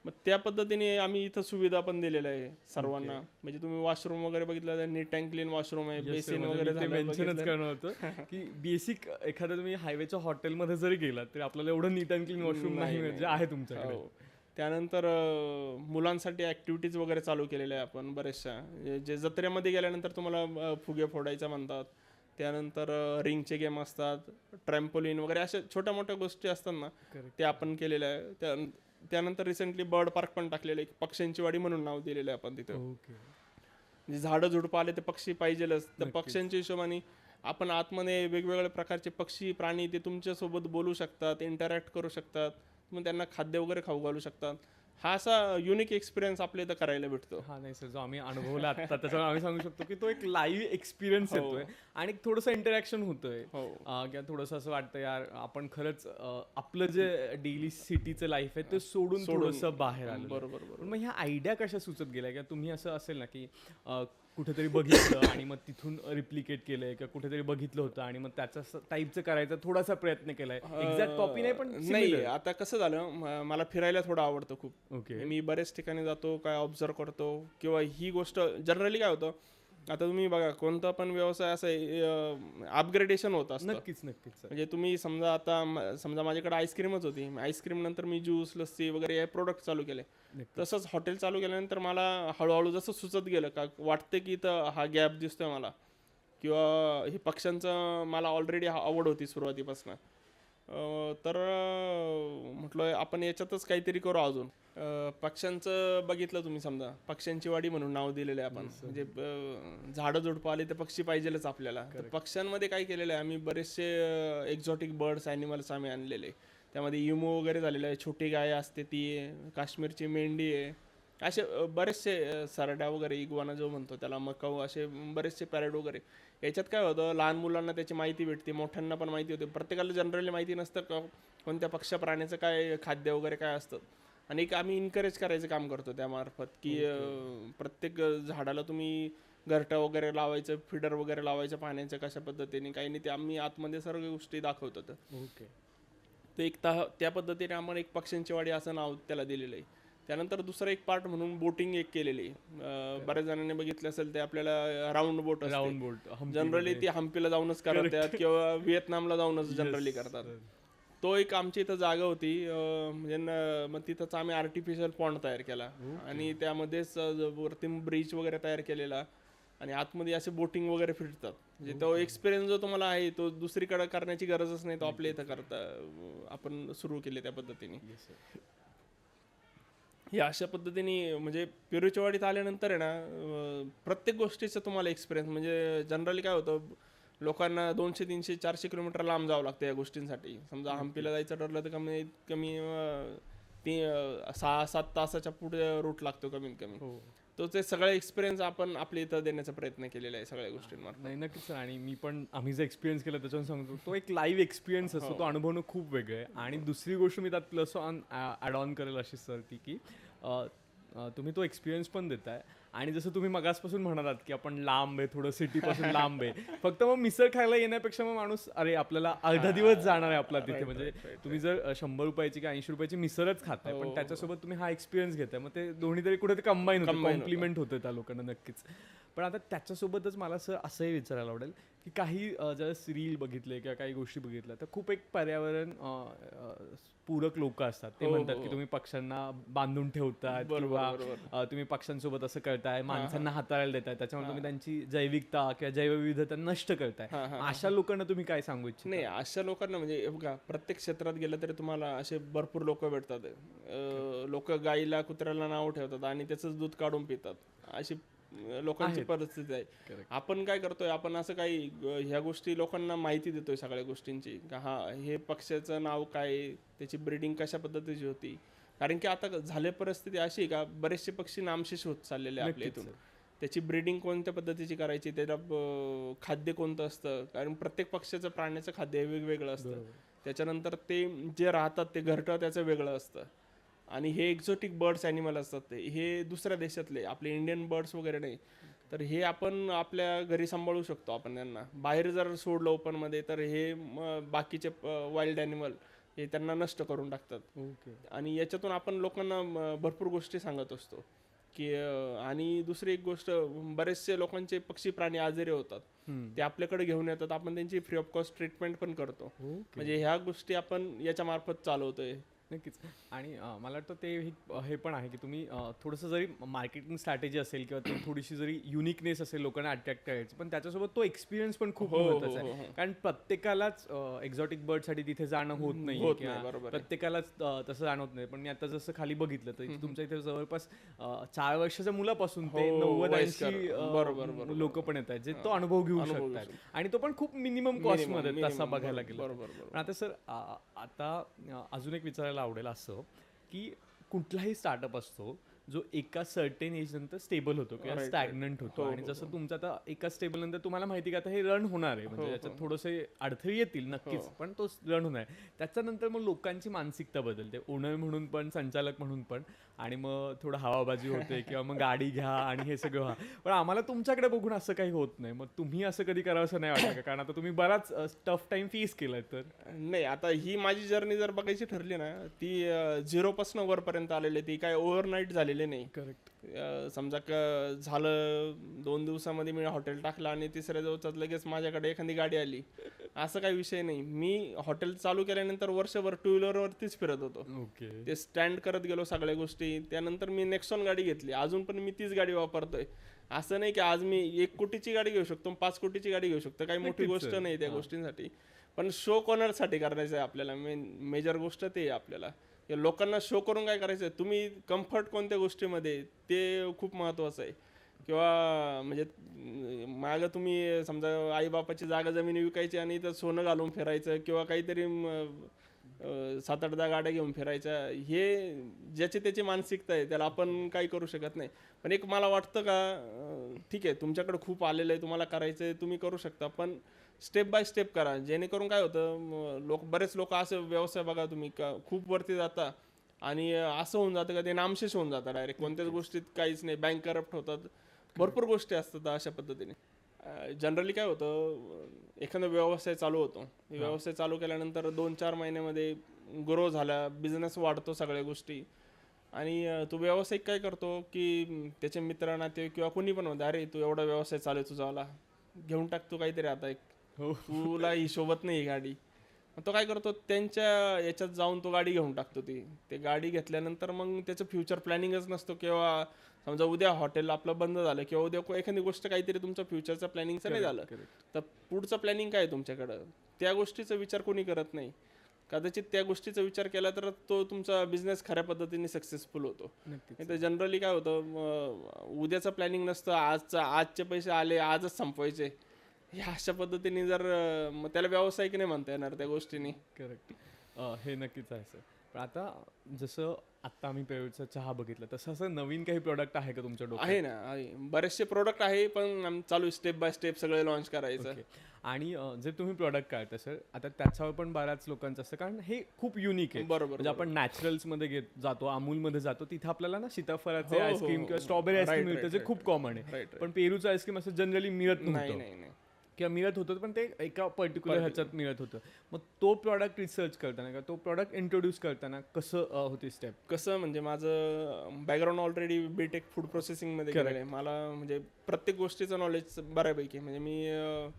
मग त्या पद्धतीने आम्ही इथं सुविधा पण दिलेल्या आहे सर्वांना. म्हणजे तुम्ही वॉशरूम वगैरे बघितलं तर नीट अँड क्लीन वॉशरूम आहे, बेसिन वगैरे मेन्शनच करणं होतं की बेसिक एखाद्या तुम्ही हायवेच्या हॉटेलमध्ये जरी गेलात तरी आपल्याला एवढं नीट अँड क्लीन वॉशरूम नाही जे आहे तुमच्याकडे. त्यानंतर मुलांसाठी ॲक्टिव्हिटीज वगैरे चालू केलेल्या आहे आपण बऱ्याचशा, जे जत्रेमध्ये गेल्यानंतर तुम्हाला फुगे फोडायचं म्हणतात, त्यानंतर रिंगचे गेम असतात, ट्रॅम्पोलिन वगैरे अशा छोट्या मोठ्या गोष्टी असतात ना, ते आपण केलेल्या आहे. त्यानंतर रिसेंटली बर्ड पार्क पण टाकलेलं आहे, पक्ष्यांची वाडी म्हणून नाव दिलेलं आहे आपण तिथं. म्हणजे झाडं झुडपं आले ते पक्षी पाहिजेलच, तर पक्ष्यांच्या हिशोबाने आपण आतमध्ये वेगवेगळ्या प्रकारचे पक्षी प्राणी ते तुमच्यासोबत बोलू शकतात, इंटरॅक्ट करू शकतात, मग त्यांना खाद्य वगैरे खाऊ घालू शकतात. हा असा युनिक एक्सपिरियन्स आपल्या इथं करायला भेटतो. हा नाही सर, जो आम्ही अनुभवला आता त्याच्यावर आम्ही सांगू शकतो की तो एक लाईव्ह एक्सपिरियन्स येतोय आणि थोडंसं इंटरॅक्शन होतोय किंवा थोडंसं असं वाटतं यार आपण खरंच आपलं जे डेली सिटीचं लाईफ आहे ते सोडून थोडंसं बाहेर आलं. बरोबर. मग ह्या आयडिया कशा सुचत गेल्या किंवा तुम्ही असं असेल ना की कुठेतरी बघितलं आणि मग तिथून रिप्लिकेट केलंय किंवा कुठेतरी बघितलं होतं आणि मग त्याचा टाईपचं करायचा थोडासा प्रयत्न केलाय, एक्झॅक्ट कॉपी नाही पण नाही. आता कसं झालं, मला फिरायला थोडं आवडतं खूप. ओके. मी बरेच ठिकाणी जातो, काय ऑब्झर्व करतो, किंवा ही गोष्ट जनरली काय होतं आता तुम्ही बघा कोणता पण व्यवसाय असं अपग्रेडेशन होत असतं. नक्कीच नक्कीच सर. म्हणजे तुम्ही समजा आता समजा माझ्याकडे आईस्क्रीमच होती, आईस्क्रीम नंतर मी ज्यूस लस्सी वगैरे हे प्रोडक्ट चालू केले. तसंच हॉटेल चालू केल्यानंतर मला हळूहळू जसं सुचत गेलं का वाटतं की इथं हा गॅप दिसतोय मला, किंवा हे पक्ष्यांचं मला ऑलरेडी आवड होती सुरुवातीपासून. तर म्हटलं आपण याच्यातच काहीतरी करू अजून. पक्ष्यांचं बघितलं तुम्ही समजा पक्ष्यांची वाडी म्हणून नाव दिलेलं आहे आपण, म्हणजे झाडं झुडपं आली तर पक्षी पाहिजेलच आपल्याला. तर पक्ष्यांमध्ये काय केलेलं आहे आम्ही, बरेचसे एक्झॉटिक बर्ड्स ॲनिमल्स आम्ही आणलेले. त्यामध्ये इमो वगैरे झालेलं आहे, छोटी गाय असते ती आहे, काश्मीरची मेंढी आहे, असे बरेचसे सरड्या वगैरे, इग्वाना जो म्हणतो त्याला, मकाऊ, असे बरेचसे पॅरेट वगैरे. याच्यात काय होतं, लहान मुलांना त्याची माहिती भेटते, मोठ्यांना पण माहिती होते. प्रत्येकाला जनरली माहिती नसतं का कोणत्या पक्ष्या प्राण्याचं काय खाद्य वगैरे काय असतं. आणि एक आम्ही इन्करेज करायचं काम करतो त्यामार्फत की प्रत्येक झाडाला तुम्ही घरटं वगैरे लावायचं, फिडर वगैरे लावायचं पाण्याचं कशा पद्धतीने, काही नाही, ते आम्ही आतमध्ये सर्व गोष्टी दाखवतो. ओके. तर त्या पद्धतीने आम्हाला एक पक्ष्यांची वाडी असं नाव त्याला दिलेलं आहे. त्यानंतर दुसरा एक पार्ट म्हणून बोटिंग एक केलेली आहे. बऱ्याच जणांनी बघितलं असेल ते आपल्याला राऊंड बोट राऊंड बोट जनरली ती हम्पीला जाऊनच करतात किंवा व्हिएतनामला जाऊनच जनरली करतात. तो एक आमची इथं जागा होती, म्हणजे मग तिथंच आम्ही आर्टिफिशियल पॉन्ड तयार केला आणि त्यामध्येच वरती ब्रिज वगैरे तयार केलेला आणि आतमध्ये असे बोटिंग वगैरे फिरतात. म्हणजे तो एक्सपिरियन्स जो तुम्हाला आहे तो दुसरीकडे करण्याची गरजच नाही, तो आपल्या इथं करता आपण सुरू केले त्या पद्धतीने. हे अशा पद्धतीने म्हणजे पेरूच्या वाडीत आल्यानंतर आहे ना, प्रत्येक गोष्टीचा तुम्हाला एक्सपिरियन्स, म्हणजे जनरली काय होतं, लोकांना 200, 300, 400 किलोमीटर लांब जावं लागतं या गोष्टींसाठी. समजा हम्पीला जायचं ठरलं तर कमीत कमी 6-7 तासाच्या पुढे रूट लागतो कमीत कमी. तो ते सगळे एक्सपिरियन्स आपण आपल्या इथं देण्याचा प्रयत्न केलेला आहे सगळ्या गोष्टींवर. नाही नक्कीच सर. आणि आम्ही जो एक्सपिरियन्स केला त्याच्यावर सांगतो, तो एक लाईव्ह एक्सपिरियन्स असतो, तो अनुभवणं खूप वेगळं आहे. आणि दुसरी गोष्ट मी त्यात प्लस ऑन ॲड ऑन करेल अशी सर ती की तुम्ही तो एक्सपिरियन्स पण देताय. आणि जसं तुम्ही मगासपासून म्हणालात की आपण लांब आहे, थोडं सिटीपासून लांब आहे, फक्त मग मिसळ खायला येण्यापेक्षा मग माणूस अरे आपल्याला अर्धा दिवस जाणार आहे आपला तिथे, म्हणजे तुम्ही जर 100 रुपयाची किंवा 80 रुपयाची मिसळच खाताय पण त्याच्यासोबत तुम्ही हा एक्सपिरियन्स घेताय, मग ते दोन्ही तरी कुठे कंबाईन होतं, कॉम्प्लिमेंट होतं त्या लोकांना नक्कीच. पण आता त्याच्यासोबतच मला सर असंही विचारायला आवडेल की काही जर रील बघितले किंवा काही गोष्टी बघितल्या तर खूप एक पर्यावरण पूरक लोक असतात, ते म्हणतात की तुम्ही पक्ष्यांना बांधून ठेवतात किंवा तुम्ही पक्ष्यांसोबत असं करताय, माणसांना हाताळायला देताय, त्याच्यामुळे तुम्ही त्यांची जैविकता किंवा जैवविविधता नष्ट करताय. अशा लोकांना तुम्ही काय सांगू इच्छिता? नाही, अशा लोकांना म्हणजे बघा प्रत्येक क्षेत्रात गेलं तरी तुम्हाला असे भरपूर लोक भेटतात. लोक गाईला कुत्र्याला नाव ठेवतात आणि त्याचंच दूध काढून पितात, अशी लोकांची परिस्थिती आहे. आपण काय करतोय, आपण असं काही ह्या गोष्टी लोकांना माहिती देतोय सगळ्या गोष्टींची, का हा हे पक्ष्याचं नाव काय, त्याची ब्रीडिंग कशा पद्धतीची होती. कारण की आता झाले परिस्थिती अशी का बरेचसे पक्षी नामशेष होत चाललेले आपल्या इथून. त्याची ब्रीडिंग कोणत्या पद्धतीची करायची, त्याला खाद्य कोणतं असतं, कारण प्रत्येक पक्ष्याचं प्राण्याचं खाद्य वेगवेगळं असतं. त्याच्यानंतर ते जे राहतात ते घरटं त्याचं वेगळं असतं. आणि हे एक्झॉटिक बर्ड्स ॲनिमल असतात, हे दुसऱ्या देशातले, आपले इंडियन बर्ड्स वगैरे नाही. तर हे आपण आपल्या घरी सांभाळू शकतो आपण त्यांना. बाहेर जर सोडलं ओपनमध्ये तर हे बाकीचे वाईल्ड ॲनिमल हे त्यांना नष्ट करून टाकतात. आणि याच्यातून आपण लोकांना भरपूर गोष्टी सांगत असतो की आणि दुसरी एक गोष्ट, बरेचसे लोकांचे पक्षी प्राणी आजारी होतात, ते आपल्याकडे घेऊन येतात, आपण त्यांची फ्री ऑफ कॉस्ट ट्रीटमेंट पण करतो. म्हणजे ह्या गोष्टी आपण याच्या मार्फत चालवतोय. नक्कीच. आणि मला वाटतं ते हे पण आहे की तुम्ही थोडंसं जरी मार्केटिंग स्ट्रॅटेजी असेल किंवा थोडीशी जरी युनिकनेस असेल लोकांना अट्रॅक्ट करायची, पण त्याच्यासोबत तो एक्सपिरियन्स पण खूप महत्त्वाचा आहे. कारण प्रत्येकालाच एक्झॉटिक बर्डसाठी तिथे जाणं होत नाही किंवा प्रत्येकालाच तसं जाणं होत नाही. पण मी आता जसं खाली बघितलं तर तुमच्या इथे जवळपास 4 वर्षाच्या मुलापासून ते 90-80 लोक पण येत आहेत जे तो अनुभव घेऊ शकतात, आणि तो पण खूप मिनिमम कॉस्टमध्ये तसा बघायला गेला. पण आता सर आता अजून एक विचारायला आवडेल असं की कुठलाही स्टार्टअप असतो जो एका सर्टेन एज नंतर स्टेबल होतो किंवा स्टॅग्नंट होतो, आणि जसं तुमचं आता एका स्टेबल नंतर तुम्हाला माहिती का आता हे रन होणार आहे, म्हणजे त्याच्यात थोडेसे अडथळे येतील नक्कीच, पण तो रन होणार आहे. त्याच्यानंतर मग लोकांची मानसिकता बदलते, ओनर म्हणून पण, संचालक म्हणून पण, आणि मग थोडं हवाबाजी होते किंवा मग गाडी घ्या आणि हे सगळं व्हा. पण आम्हाला तुमच्याकडे बघून असं काही होत नाही. मग तुम्ही असं कधी करावं असं नाही वाटतं का? कारण आता तुम्ही बराच टफ टाइम फेस केलाय. तर नाही, आता ही माझी जर्नी जर बघायची ठरली ना, ती 0 पासून वरपर्यंत आलेली, ती काय ओव्हरनाईट झालेली राहिले नाही. करेक्ट. समजा झालं 2 दिवसामध्ये मी हॉटेल टाकलं आणि तिसऱ्या दिवसात लगेच माझ्याकडे एखादी गाडी आली, असं काही विषय नाही. मी हॉटेल चालू केल्यानंतर वर्षभर टू व्हीलरवरतीच फिरत होतो. ओके. ते स्टँड करत गेलो सगळ्या गोष्टी. त्यानंतर मी नेक्सॉन गाडी घेतली, अजून पण मी तीच गाडी वापरतोय. असं नाही की आज मी 1 कोटीची गाडी घेऊ शकतो, 5 कोटीची गाडी घेऊ शकतो, काही मोठी गोष्ट नाही त्या गोष्टींसाठी. पण शो कोणासाठी करायचा आहे आपल्याला, मेजर गोष्ट ते आहे आपल्याला. या लोकांना शो करून काय करायचं आहे, तुम्ही कम्फर्ट कोणत्या गोष्टीमध्ये ते खूप महत्त्वाचं आहे. किंवा म्हणजे मागं तुम्ही समजा आईबापाची जागा जमीन विकायची आणि इथं सोनं घालून फिरायचं किंवा काहीतरी 7-8 गाड्या घेऊन फिरायच्या, हे ज्याची त्याची मानसिकता आहे, त्याला आपण काही करू शकत नाही. पण एक मला वाटतं का ठीक आहे, तुमच्याकडे खूप आलेलं आहे, तुम्हाला करायचं आहे, तुम्ही करू शकता, पण स्टेप बाय स्टेप करा. जेणेकरून काय होतं, बरेच लोक असं व्यवसाय बघा तुम्ही का खूप वरती जाता आणि असं होऊन जातं का ते नामशेष होऊन जातं डायरेक्ट. कोणत्याच गोष्टीत काहीच नाही, बँक करप्ट होतात, भरपूर गोष्टी असतात अशा पद्धतीने. जनरली काय होतं, एखादा व्यवसाय चालू होतो, व्यवसाय चालू केल्यानंतर 2-4 महिन्यामध्ये ग्रो झाला, बिझनेस वाढतो, सगळ्या गोष्टी. आणि तो व्यावसायिक काय करतो की त्याचे मित्र नाते किंवा कोणी पण म्हणतं, अरे तू एवढा व्यवसाय चालू आहे तुझावाला, घेऊन टाकतो काहीतरी आता एक, तुला ही शोभत नाही ही गाडी. तो काय करतो, त्यांच्या याच्यात जाऊन तो गाडी घेऊन टाकतो. ते गाडी घेतल्यानंतर मग त्याचं फ्युचर प्लॅनिंगच नसतो. किंवा समजा उद्या हॉटेल आपलं बंद झालं किंवा उद्या एखादी गोष्ट काहीतरी तुमचं फ्युचरचं प्लॅनिंगचं नाही झालं, तर पुढचं प्लॅनिंग काय आहे तुमच्याकडं, त्या गोष्टीचा विचार कोणी करत नाही. कदाचित त्या गोष्टीचा विचार केला तर तो तुमचा बिझनेस खऱ्या पद्धतीने सक्सेसफुल होतो. नाही तर जनरली काय होतं, उद्याचं प्लॅनिंग नसतं, आजचे पैसे आले आजच संपवायचे, ह्या अशा पद्धतीने जर मग त्याला व्यावसायिक नाही म्हणता येणार त्या गोष्टीने. करेक्ट. हे नक्कीच आहे सर. पण आता जसं आत्ता आम्ही पेरूचा चहा बघितला, तसं असं नवीन काही प्रोडक्ट आहे का तुमच्या डोक्यात? आहे ना, आहे बरेचसे प्रोडक्ट आहे, पण चालू आहे स्टेप बाय स्टेप सगळे लॉन्च करायचं. आणि जे तुम्ही प्रोडक्ट काढता सर, आता त्याच्यावर पण बऱ्याच लोकांचं असतं, कारण हे खूप युनिक आहे. बरोबर. म्हणजे आपण नॅचरल्समध्ये जातो, अमूलमध्ये जातो, तिथे आपल्याला ना सीताफळाचे हो, आईस्क्रीम हो, किंवा हो. स्ट्रॉबेरी आईस्क्रीम Right, मिळतं, right, जे खूप कॉमन आहे. Right, right. पण पेरूचं आईस्क्रीम असं जनरली मिळत नाही नव्हतं नाही नाही. किंवा मिळत होतं, पण ते एका पर्टिक्युलर ह्याच्यात मिळत होतं. मग तो प्रॉडक्ट रिसर्च करताना किंवा तो प्रॉडक्ट इंट्रोड्यूस करताना कसं होती स्टेप? कसं म्हणजे माझं बॅकग्राऊंड ऑलरेडी बीटेक फूड प्रोसेसिंगमध्ये गेलेलं आहे. मला म्हणजे प्रत्येक गोष्टीचं नॉलेज बऱ्यापैकी, म्हणजे मी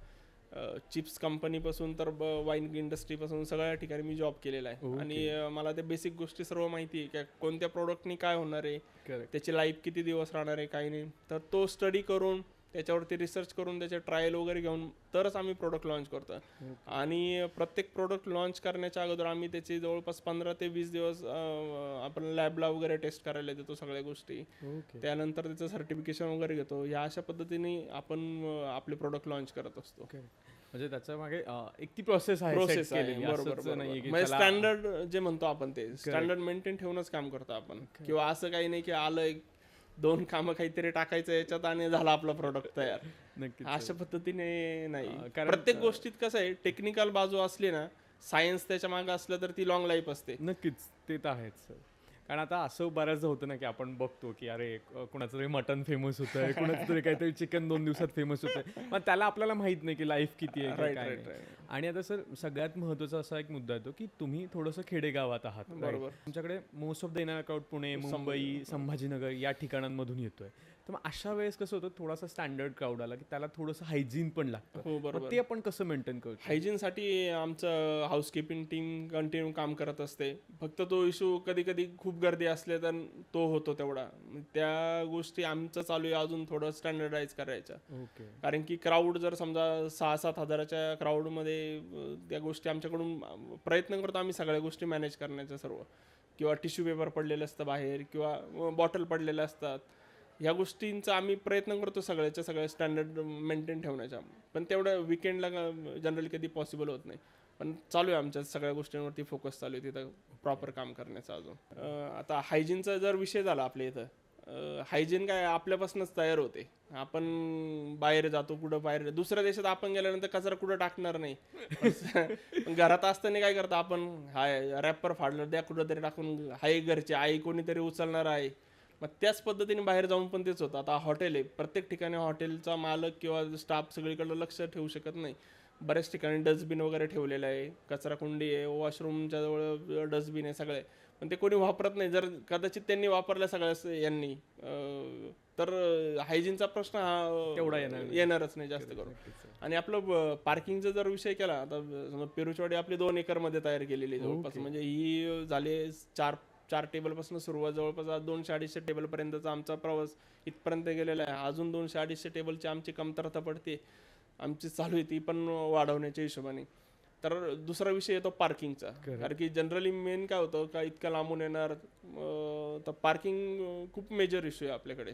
चिप्स कंपनीपासून तर वाईन इंडस्ट्रीपासून सगळ्या ठिकाणी मी जॉब केलेला आहे. आणि मला त्या बेसिक गोष्टी सर्व माहिती आहे, की कोणत्या प्रोडक्टनी काय होणार आहे, त्याची लाईफ किती दिवस राहणार आहे, काही नाही. तर तो स्टडी करून त्याच्यावरती रिसर्च करून त्याचे ट्रायल वगैरे घेऊन तरच आम्ही प्रोडक्ट लॉन्च करतो. आणि प्रत्येक प्रोडक्ट लॉन्च करण्याच्या अगोदर आम्ही त्याची जवळपास 15 ते 20 दिवस आपण लॅबला वगैरे टेस्ट करायला देतो सगळ्या गोष्टी. त्यानंतर त्याचं सर्टिफिकेशन वगैरे घेतो. या अशा पद्धतीने आपण आपले प्रोडक्ट लॉन्च करत असतो. म्हणजे त्याच्या मागे एक ती प्रोसेस आहे. बरोबर. म्हणजे स्टँडर्ड जे म्हणतो आपण, ते स्टँडर्ड मेंटेन ठेवूनच काम करतो आपण. किंवा असं काही नाही की आलं 2 कामं काहीतरी टाकायचं याच्यात आणि झाला आपला प्रोडक्ट तयार. अशा पद्धतीने नाही. प्रत्येक गोष्टीत कसं आहे, टेक्निकल बाजू असली ना, सायन्स त्याच्या मागे असलं तर ती लॉंग लाईफ असते. नक्कीच, ते तर आहेच सर. कारण आता असं बऱ्याचदा होतं ना, की आपण बघतो की अरे कुणाचं तरी मटन फेमस होतं आहे, कुणाचं तरी काहीतरी चिकन 2 दिवसात फेमस होतं आहे, मग त्याला आपल्याला माहित नाही की लाईफ किती आहे, काय नाही. आणि आता सर सगळ्यात महत्त्वाचा असा एक मुद्दा येतो की तुम्ही थोडंसं खेडेगावात आहात. बरोबर. तुमच्याकडे मोस्ट ऑफ द येणारा क्राऊड पुणे, मुंबई, संभाजीनगर या ठिकाणांमधून येतोय. तर मग अशा वेळेस कसं होतं, थोडासा स्टँडर्ड क्राऊड आला की त्याला थोडंसं हायजीन पण लागतं. हो बरोबर. ते आपण कसं मेंटेन करतो? हायजीनसाठी आमचं हाऊसकीपिंग टीम कंटिन्यू काम करत असते. फक्त तो इश्यू कधी कधी खूप गर्दी असले तर तो होतो तेवढा. त्या गोष्टी आमचं चालू आहे अजून थोडं स्टँडर्डाईज करायच्या. कारण की क्राऊड जर समजा 6-7 हजाराच्या क्राऊडमध्ये त्या गोष्टी आमच्याकडून प्रयत्न करतो आम्ही सगळ्या गोष्टी मॅनेज करण्याच्या सर्व. किंवा टिश्यू पेपर पडलेले असतं बाहेर किंवा बॉटल पडलेल्या असतात. ह्या गोष्टींचा आम्ही प्रयत्न करतो सगळ्याच्या सगळ्या स्टँडर्ड मेंटेन ठेवण्याच्या. पण तेवढं विकेंडला जनरली कधी पॉसिबल होत नाही. पण चालू आहे आमच्या सगळ्या गोष्टींवरती फोकस चालू आहे तिथं प्रॉपर काम करण्याचा. अजून आता हायजीनचा जर विषय झाला आपल्या इथं, हायजीन काय आपल्यापासूनच तयार होते. आपण बाहेर जातो, कुठं बाहेर दुसऱ्या देशात आपण गेल्यानंतर कचरा कुठं टाकणार नाही. पण घरात असताना काय करतो आपण, हाय रॅपर फाडलं द्या कुठं तरी टाकून, हाय घरचे आई कोणीतरी उचलणार आहे. मग त्याच पद्धतीने बाहेर जाऊन पण तेच होतं. आता हॉटेल आहे, प्रत्येक ठिकाणी हॉटेलचा मालक किंवा स्टाफ सगळीकडं लक्ष ठेवू शकत नाही. बऱ्याच ठिकाणी डस्टबिन वगैरे ठेवलेलं आहे, कचरा कुंडी आहे, वॉशरूमच्या जवळ डस्टबिन आहे सगळे. पण ते कोणी वापरत नाही. जर कदाचित त्यांनी वापरल्या सगळ्या यांनी तर हायजीनचा प्रश्न हा तेवढा येणार नाही. येणारच नाही जास्त करून. आणि आपलं पार्किंगचा जर विषय केला, आता समजा पेरूचीवाडी आपली 2 एकरमध्ये तयार केलेली आहे जवळपास. म्हणजे ही झाले 4 टेबलपासून सुरुवात, जवळपास आज 200-250 टेबलपर्यंतचा आमचा प्रवास इथपर्यंत गेलेला आहे. अजून 200-250 टेबलची आमची कमतरता पडते, आमची चालू आहे, ती पण वाढवण्याच्या हिशोबाने. तर दुसरा विषय येतो पार्किंगचा. कारण की जनरली मेन काय होतं का, इतकं लांबून येणार तर पार्किंग खूप मेजर इश्यू आहे आपल्याकडे.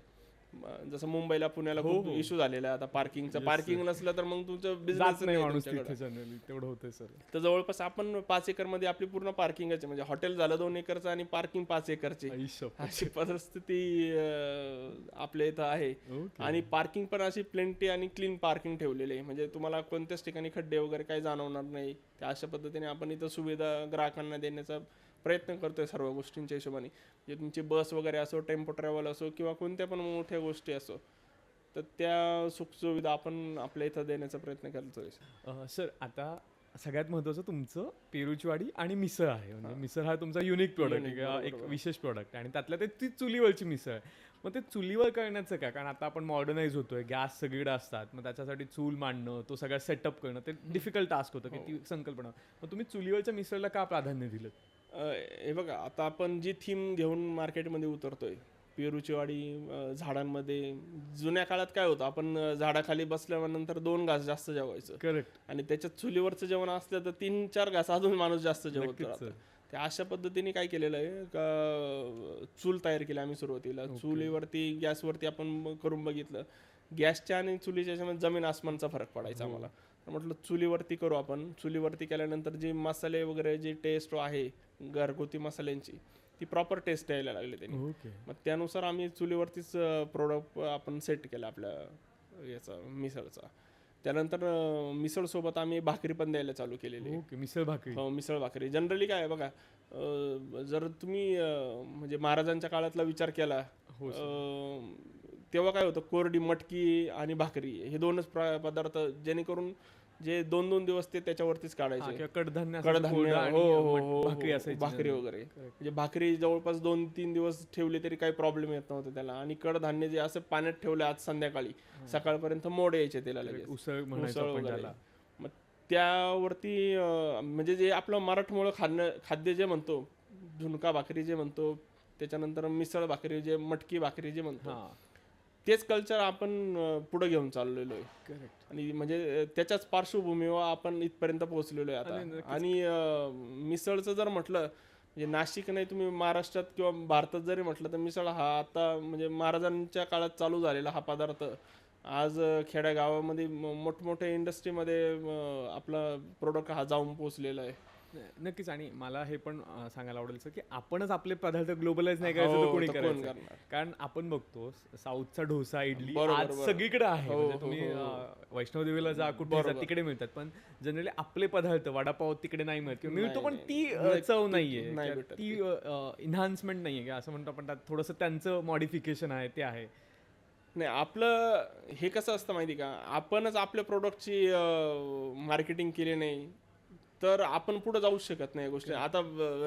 जसं मुंबईला पुण्याला खूप इश्यू झालेला आहे आता पार्किंगचा. पार्किंग नसलं तर मग तुमचं बिझनेस नाही माणूस तिथे जनरली तेवढं होतंय सर. तर जवळपास आपण 5 एकरमध्ये आपली पूर्ण पार्किंगच आहे. म्हणजे हॉटेल झालं 2 एकरचं आणि पार्किंग 5 एकरची, अशी परिस्थिती आपल्या इथं आहे. आणि पार्किंग पण अशी प्लेंटी आणि क्लीन पार्किंग ठेवलेली आहे. म्हणजे तुम्हाला कोणत्याच ठिकाणी खड्डे वगैरे काही जाणवणार नाही. त्या अशा पद्धतीने आपण इथं सुविधा ग्राहकांना देण्याचा प्रयत्न करतोय सर्व गोष्टींच्या हिशोबाने. म्हणजे तुमची बस वगैरे असो, टेम्पो ट्रॅव्हल असो किंवा कोणत्या पण मोठ्या गोष्टी असो, तर त्या सुखसुविधा आपण आपल्या इथं देण्याचा प्रयत्न करतोय. सर आता सगळ्यात महत्त्वाचं तुमचं पेरूचीवाडी आणि मिसळ आहे. म्हणजे मिसळ हा तुमचा युनिक प्रॉडक्ट आहे किंवा एक विशेष प्रॉडक्ट आहे आणि त्यातल्या ते ती चुलीवरची मिसळ आहे. मग ते चुलीवर करण्याचं काय, कारण आता आपण मॉडर्नाइज होतोय, गॅस सगळीकडे असतात, मग त्याच्यासाठी चूल मांडणं, तो सगळा सेटअप करणं ते डिफिकल्ट टास्क होतं की ती संकल्पना. मग तुम्ही चुलीवरच्या मिसळला का प्राधान्य दिलं? हे बघा, आता आपण जी थीम घेऊन मार्केटमध्ये उतरतोय, पेरूचीवाडी झाडांमध्ये, जुन्या काळात काय होतं, आपण झाडाखाली बसल्यानंतर 2 घास जास्त जेवायचं. करेक्ट. आणि त्याच्यात चुलीवरचं जेवण असलं तर 3-4 घास अजून माणूस जास्त जेवत राहतो. त्या अशा पद्धतीने काय केलेलं आहे का, चूल तयार केली आम्ही सुरुवातीला. चुलीवरती गॅसवरती आपण करून बघितलं, गॅसच्या आणि चुलीच्या ह्याच्यामध्ये जमीन आसमानचा फरक पडायचा आम्हाला. तर म्हटलं चुलीवरती करू आपण. चुलीवरती केल्यानंतर जी मसाले वगैरे जी टेस्ट आहे घरगुती मसाल्यांची, ती प्रॉपर टेस्ट यायला लागली त्यांनी. मग त्यानुसार आम्ही चुलीवरतीच प्रोडक्ट आपण सेट केला आपल्या याचा मिसळचा. त्यानंतर मिसळसोबत आम्ही भाकरी पण द्यायला चालू केलेली. मिसळ भाकरी. हो, मिसळ भाकरी. जनरली काय आहे बघा, जर तुम्ही म्हणजे महाराजांच्या काळातला विचार केला, तेव्हा काय होतं, कोरडी मटकी आणि भाकरी हे 2च पदार्थ, जेणेकरून जे 2-2 दिवस ते त्याच्यावरतीच काढायचे. कडधान्य भाकरी वगैरे. म्हणजे भाकरी जवळपास 2-3 दिवस ठेवली तरी काही प्रॉब्लेम येत नव्हता त्याला. आणि कडधान्य जे असं पाण्यात ठेवले आज संध्याकाळी, सकाळपर्यंत मोड यायचे त्याला लगेच. उसळ वगैरे. मग त्यावरती म्हणजे जे आपलं मराठमोळं खाद्य जे म्हणतो, झुणका भाकरी जे म्हणतो, त्याच्यानंतर मिसळ भाकरी, जे मटकी भाकरी जे म्हणतो, तेच कल्चर आपण पुढे घेऊन चाललेलो आहे. करेक्ट. आणि म्हणजे त्याच्याच पार्श्वभूमीवर आपण इथपर्यंत पोहोचलेलो आहे आता. आणि मिसळचं जर म्हटलं, म्हणजे नाशिक नाही, तुम्ही महाराष्ट्रात किंवा भारतात जरी म्हटलं, तर मिसळ हा आता म्हणजे महाराजांच्या काळात चालू झालेला हा पदार्थ आज खेड्यागावामध्ये मोठमोठ्या इंडस्ट्रीमध्ये आपला प्रोडक्ट हा जाऊन पोहोचलेला आहे. नक्कीच. आणि मला हे पण सांगायला आवडेल की आपणच आपले पदार्थ ग्लोबलाइज नाही करायचं तर कोणी करायचं. कारण आपण बघतो साऊथचा डोसा, इडली आज सगळीकडे आहे. म्हणजे तुम्ही वैष्णोदेवीला जा, कुठे जा, तिकडे मिळतात. पण जनरली आपले पदार्थ, वडापाव तिकडे नाही मिळत किंवा मिळतो, पण ती चव नाहीये, ती एन्हान्समेंट नाहीये, असं म्हणतो आपण. त्यात थोडंसं त्यांचं मॉडिफिकेशन आहे, ते आहे. नाही, आपलं हे कसं असतं माहिती का, आपणच आपल्या प्रोडक्टची मार्केटिंग केली नाही तर आपण पुढे जाऊच शकत नाही गोष्टी. आता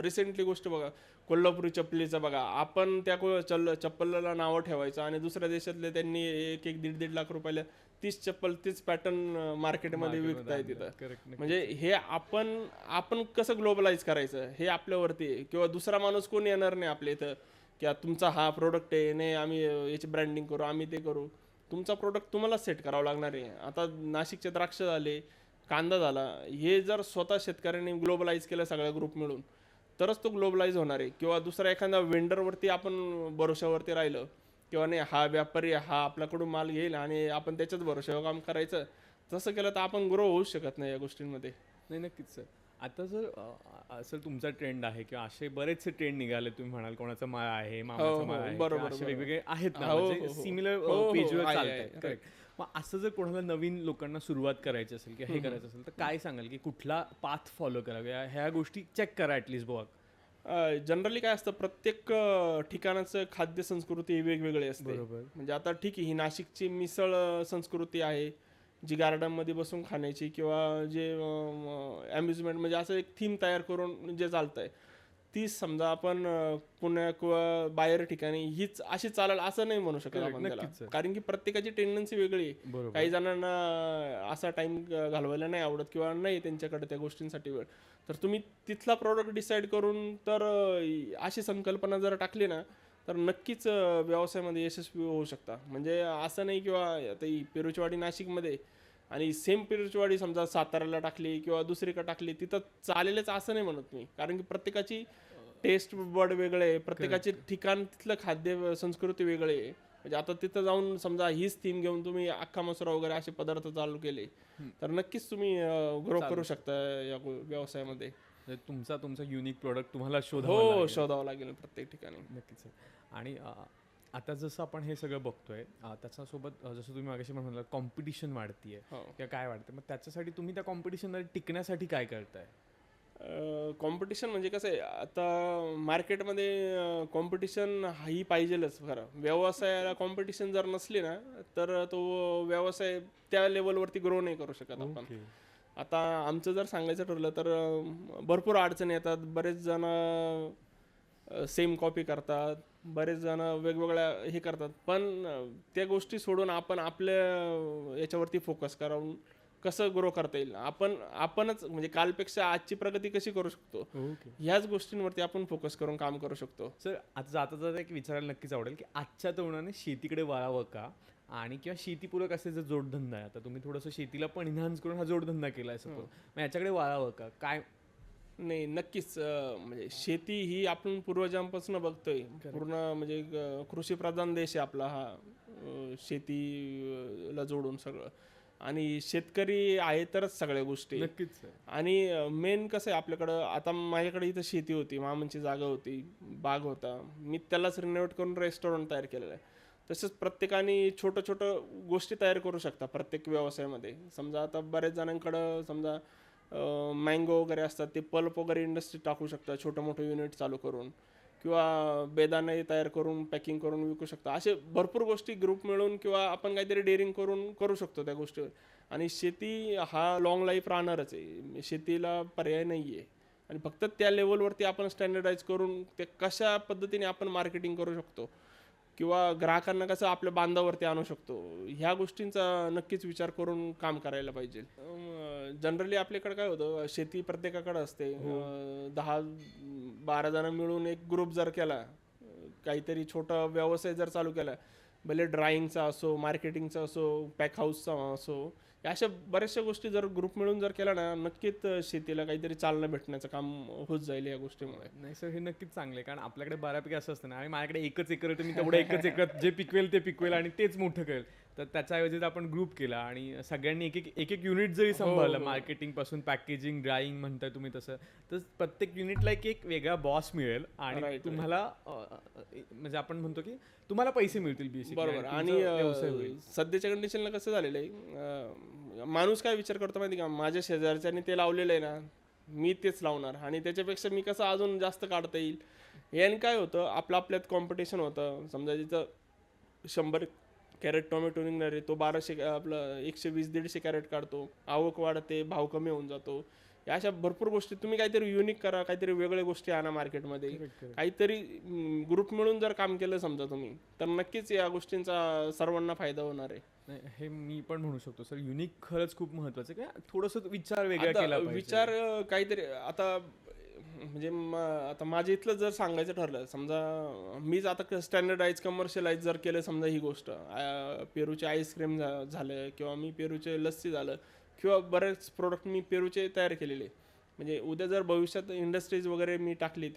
रिसेंटली गोष्ट बघा, कोल्हापुरी चप्पलीचं बघा, आपण त्या चप्पलला नावं ठेवायचं आणि दुसऱ्या देशातले त्यांनी 1-1.5 लाख रुपयाला 30 चप्पल, 30 पॅटर्न मार्केटमध्ये विकताय तिथं. म्हणजे हे आपण कसं ग्लोबलाइज करायचं हे आपल्यावरती आहे. किंवा दुसरा माणूस कोण येणार नाही आपल्या इथं की तुमचा हा प्रोडक्ट आहे, नाही आम्ही याची ब्रँडिंग करू, आम्ही ते करू. तुमचा प्रोडक्ट तुम्हालाच सेट करावा लागणार आहे. आता नाशिकचे द्राक्ष झाले, कांदा झाला, हे जर स्वतः शेतकऱ्यांनी ग्लोबलाइज केलं सगळ्या ग्रुप मिळून, तरच तो ग्लोबलाइज होणार आहे. किंवा दुसरा एखादा वेंडरवरती आपण भरोशावरती राहिलं, किंवा नाही हा व्यापारी हा आपल्याकडून माल घेईल आणि आपण त्याच्याच भरोशावर काम करायचं, तसं केलं तर आपण ग्रो होऊ शकत नाही या गोष्टींमध्ये. नाही, नक्कीच सर. आता जर असं तुमचा ट्रेंड आहे किंवा असे बरेचसे ट्रेंड निघाले, तुम्ही म्हणाल कोणाचा माळा आहे, मामाचा माळा आहे, असे वेगवेगळे आहेत ना, म्हणजे सिमिलर पेजवर चालतात. करेक्ट. मग असं जर कोणाला नवीन लोकांना सुरुवात करायची असेल किंवा हे करायचं असेल, तर काय सांगाल की कुठला पाथ फॉलो करावा, ह्या गोष्टी चेक करा ॲटलिस्ट बुवा? जनरली काय असतं, प्रत्येक ठिकाणाचं खाद्य संस्कृती वेगवेगळी असते. म्हणजे आता ठीक आहे, ही नाशिकची मिसळ संस्कृती आहे, जी गार्डनमध्ये बसून खाण्याची किंवा जे अम्युजमेंट म्हणजे असं एक थीम तयार करून जे चालतंय, तीच समजा आपण पुण्या किंवा बाहेर ठिकाणी हीच अशी चालेल असं नाही म्हणू शकत आपण त्याला. नक्कीच sir. कारण की प्रत्येकाची टेंडन्सी वेगळी आहे. बरोबर. काही जणांना असा टाइम घालवायला नाही आवडत किंवा नाही त्यांच्याकडे त्या गोष्टींसाठी वेळ, तर तुम्ही तिथला प्रॉडक्ट डिसाईड करून तर अशी संकल्पना जर टाकली ना तर नक्कीच व्यवसायामध्ये यशस्वी होऊ शकता. म्हणजे असं नाही किंवा आता ही पेरूचीवाडी नाशिकमध्ये आणि सेम पेरूचीवाडी समजा साताऱ्याला टाकली किंवा दुसरीकडे टाकली तिथं चालेलच असं नाही म्हणत मी. कारण की प्रत्येकाची टेस्ट बड वेगळे आहे, प्रत्येकाचे ठिकाण तिथलं खाद्य संस्कृती वेगळे आहे. म्हणजे आता तिथं जाऊन समजा हीच थीम घेऊन तुम्ही अख्खा मसुरा वगैरे असे पदार्थ चालू केले तर नक्कीच तुम्ही ग्रो करू शकता या व्यवसायामध्ये. तुमचा युनिक प्रोडक्ट तुम्हाला शोधावा हो, शोधावं लागेल प्रत्येक ठिकाणी. नक्कीच sir. आणि आता जसं आपण हे सगळं बघतोय त्याच्यासोबत जसं तुम्ही मागाशी म्हणाला कॉम्पिटिशन वाढतीये हो. किंवा काय वाढते, मग त्याच्यासाठी तुम्ही त्या कॉम्पिटिशनमध्ये टिकण्यासाठी काय करताय? कॉम्पिटिशन म्हणजे कसं आहे आता मार्केटमध्ये कॉम्पिटिशन ही पाहिजेलच खरं. व्यवसायाला कॉम्पिटिशन जर नसली ना तर तो व्यवसाय त्या लेवलवरती ग्रो नाही करू शकत आपण. Okay. आता आमचं जर सांगायचं ठरलं तर भरपूर अडचणी येतात. बरेच जण सेम कॉपी करतात, बरेच जण वेगवेगळ्या हे करतात, पण त्या गोष्टी सोडून आपण आपल्या याच्यावरती फोकस करून कसं ग्रो करता येईल, आपणच म्हणजे कालपेक्षा आजची प्रगती कशी करू शकतो ओके ह्याच गोष्टींवरती आपण फोकस करून काम करू शकतो. सर, आता जाता जाता एक विचारायला नक्कीच आवडेल की आजच्या तरुणाने शेतीकडे वळावं का, आणि किंवा शेतीपूरक असे जे जोडधंदा आहे, आता तुम्ही थोडंसं शेतीला पण इन्हान्स करून हा जोडधंदा केला आहे सपोज, मग याच्याकडे वळावं का काय? नाही, नक्कीच म्हणजे शेती ही आपण पूर्वजांपासून बघतोय. पूर्ण म्हणजे कृषी प्रधान देश आहे आपला हा. शेतीला जोडून सगळं, आणि शेतकरी आहे तरच सगळ्या गोष्टी. नक्कीच sir. आणि मेन कसं आहे आपल्याकडं, आता माझ्याकडे इथं शेती होती, मामांची जागा होती, बाग होता, मी त्यालाच रिनोव्हेट करून रेस्टॉरंट तयार केलेलं आहे. तसंच प्रत्येकाने छोटं छोटं गोष्टी तयार करू शकता प्रत्येक व्यवसायामध्ये. समजा आता बऱ्याच जणांकडं समजा मँगो वगैरे असतात, ते पल्प वगैरे इंडस्ट्री टाकू शकता छोटं मोठं युनिट चालू करून, किंवा बेदाणे तयार करून पॅकिंग करून विकू शकता. असे भरपूर गोष्टी ग्रुप मिळून किंवा आपण काहीतरी डेअरिंग करून करू शकतो त्या गोष्टीवर. आणि शेती हा लाँग लाईफ राहणारच आहे, शेतीला पर्याय नाही आहे. आणि फक्त त्या लेवलवरती आपण स्टँडर्डाईज करून ते कशा पद्धतीने आपण मार्केटिंग करू शकतो किंवा ग्राहकांना कसं आपल्या बांधावरती आणू शकतो, ह्या गोष्टींचा नक्कीच विचार करून काम करायला पाहिजे. जनरली आपल्याकडे काय होतं, शेती प्रत्येकाकडे असते. 10-12 जण मिळून एक ग्रुप जर केला, काहीतरी छोटा व्यवसाय जर चालू केला, भले ड्राइंगचा असो, मार्केटिंगचा असो, पॅक हाऊसचा असो, या अशा बऱ्याचशा गोष्टी जर ग्रुप मिळून जर केला ना, नक्कीच शेतीला काहीतरी चालना भेटण्याचं काम होत जाईल या गोष्टीमुळे. नाही सर, हे नक्कीच चांगलं आहे, कारण आपल्याकडे बऱ्यापैकी असं असतं ना, आणि माझ्याकडे एकच एकर आहे, तर मी तेवढं एकच एकरात जे पिकवेल ते पिकवेल आणि तेच मोठं करेल. तर त्याच्याऐवजी आपण ग्रुप केला आणि सगळ्यांनी एक एक युनिट जरी सांभाळलं, मार्केटिंग पासून पॅकेजिंग, ड्राइंग म्हणताय तुम्ही तसं, तर प्रत्येक युनिटला एक वेगळा बॉस मिळेल आणि तुम्हाला म्हणजे आपण म्हणतो की तुम्हाला पैसे मिळतील बेसिकली. बरोबर. आणि सध्याच्या कंडिशनला कसं झालेलं आहे, माणूस काय विचार करतो माहिती का, माझ्या शेजारच्याने ते लावलेलं आहे ना, मी तेच लावणार आणि त्याच्यापेक्षा मी कसं अजून जास्त काढता येईल. याने काय होतं, आपल्यात कॉम्पिटिशन होतं. समजा जिथं 100 कॅरेट टोमॅटो निघणार आहे, तो 1200 आपलं 120-150 कॅरेट काढतो, आवक वाढते, भाव कमी होऊन जातो. या अशा भरपूर गोष्टी. तुम्ही काहीतरी युनिक करा, काहीतरी वेगळ्या गोष्टी आणा मार्केटमध्ये, काहीतरी ग्रुप मिळून जर काम केलं समजा तुम्ही, तर नक्कीच या गोष्टींचा सर्वांना फायदा होणार आहे. नाही, हे मी पण म्हणू शकतो सर, युनिक खरंच खूप महत्वाचं आहे. का थोडंसं विचार वेगळा केला पाहिजे. विचार काहीतरी आता म्हणजे आता माझ्या इथलं जर सांगायचं ठरलं, समजा मीच आता स्टँडर्डाईज कमर्शियलाइज जर केलं समजा ही गोष्ट, पेरूचे आईस्क्रीम झालं किंवा मी पेरूचे लस्सी झालं किंवा बरेच प्रोडक्ट मी पेरूचे तयार केलेले, म्हणजे उद्या जर भविष्यात इंडस्ट्रीज वगैरे मी टाकली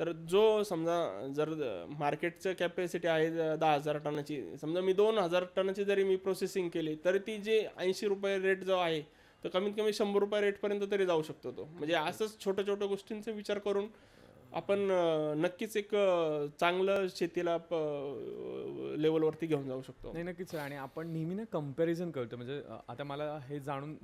तर जो समजा जर मार्केटचं कॅपॅसिटी आहे 10,000 टनाची, समजा मी 2,000 टनाची जरी मी प्रोसेसिंग केली तर ती जे 80 रुपये रेट जो आहे तर कमीत कमी 100 रुपये रेटपर्यंत तरी जाऊ शकतो तो. म्हणजे असंच छोट्या छोट्या गोष्टींचा विचार करून आपण नक्कीच एक चांगलं शेतीला लेवलवरती घेऊन जाऊ शकतो. नाही, नक्कीच. आणि आपण नेहमी ना कम्पॅरिझन करतो. म्हणजे आता मला हे जाणून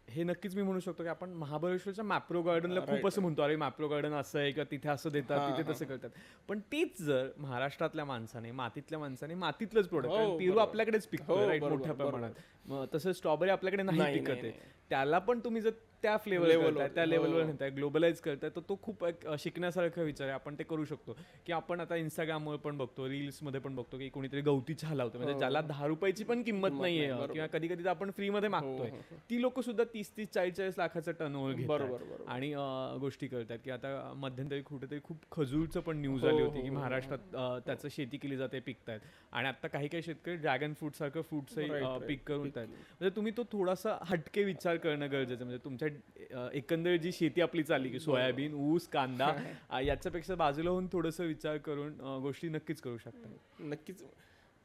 हे नक्कीच मी म्हणू शकतो की आपण महाबळेश्वरच्या मॅप्रो गार्डनला खूप असं म्हणतो, अरे मॅप्रो गार्डन असं आहे किंवा तिथे असं देतात, तिथे तसं करतात. पण तेच जर महाराष्ट्रातल्या माणसाने, मातीतल्या माणसाने मातीतलंच प्रोडक्ट, पेरू आपल्याकडेच पिकतो राईट मोठ्या प्रमाणात, तसं स्ट्रॉबेरी आपल्याकडे नाही पिकत आहे, त्याला पण तुम्ही जर त्या फ्लेवर Level त्या वर, लेवलवर हो. नेताय, ग्लोबलाइज करताय, तर तो खूप एक शिकण्यासारखा विचार आहे. आपण ते करू शकतो की आपण आता इंस्टाग्रामवर पण बघतो, रील्समध्ये पण बघतो की कोणीतरी गवती चहा लावतो, म्हणजे ज्याला 10 रुपयाची पण किंमत किंमत नाहीये, नाही, बरोबर. किंवा कधी कधी आपण फ्रीमध्ये मागतोय, हो, हो. ती लोक सुद्धा 30-30, 40-40 लाखाचं टर्नओव्हर घेतात बरोबर, बरोबर. आणि गोष्टी करतात. की आता मध्यंतरी कुठेतरी खूप खजूरचं पण न्यूज हो, आली होती हो, की हो, महाराष्ट्रात त्याचं शेती केली जाते, पिकतायत. आणि आता काही काही शेतकरी ड्रॅगन फ्रूट सारखं फ्रूट्सही Right, right. पीक करून आहेत. म्हणजे तुम्ही तो थोडासा हटके विचार करणं गरजेचं आहे. म्हणजे तुमच्या एकंदरीत जी शेती आपली चालली की सोयाबीन, ऊस, कांदा, याच्यापेक्षा बाजूला होऊन थोडंसं विचार करून गोष्टी नक्कीच करू शकता. नक्कीच.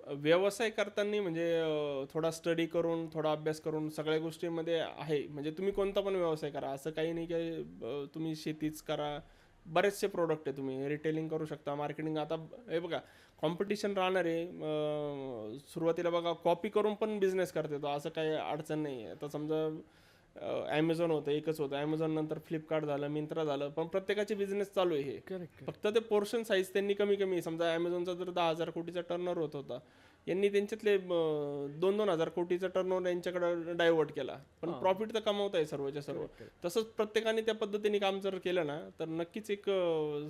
व्यवसाय करताना म्हणजे थोडा स्टडी करून, थोडा अभ्यास करून सगळ्या गोष्टींमध्ये आहे. म्हणजे तुम्ही कोणता पण व्यवसाय करा. असं काही नाही की तुम्ही शेतीच करा. बरेचसे प्रोडक्ट आहे, तुम्ही रिटेलिंग करू शकता, मार्केटिंग. आता हे बघा, कॉम्पिटिशन राहणार आहे. सुरुवातीला बघा, कॉपी करून पण बिझनेस करता येतो, असं काही अडचण नाही आहे. आता समजा ॲमेझॉन होतं, एकच होतं. ॲमेझॉन नंतर फ्लिपकार्ट झालं, मिंत्रा झालं, पण प्रत्येकाचे बिझनेस चालू आहे हे. करेक्ट. फक्त ते पोर्शन साईज त्यांनी कमी कमी. समजा ॲमेझॉनचा जर 10,000 कोटीचा टर्नओव्हर होत होता, यांनी त्यांच्यातले 2,000 कोटीचा टर्नओव्हर यांच्याकडे डायव्हर्ट केला, पण प्रॉफिट तर कमावत आहे सर्वच्या सर्व. तसंच प्रत्येकाने त्या पद्धतीने काम जर केलं ना, तर नक्कीच एक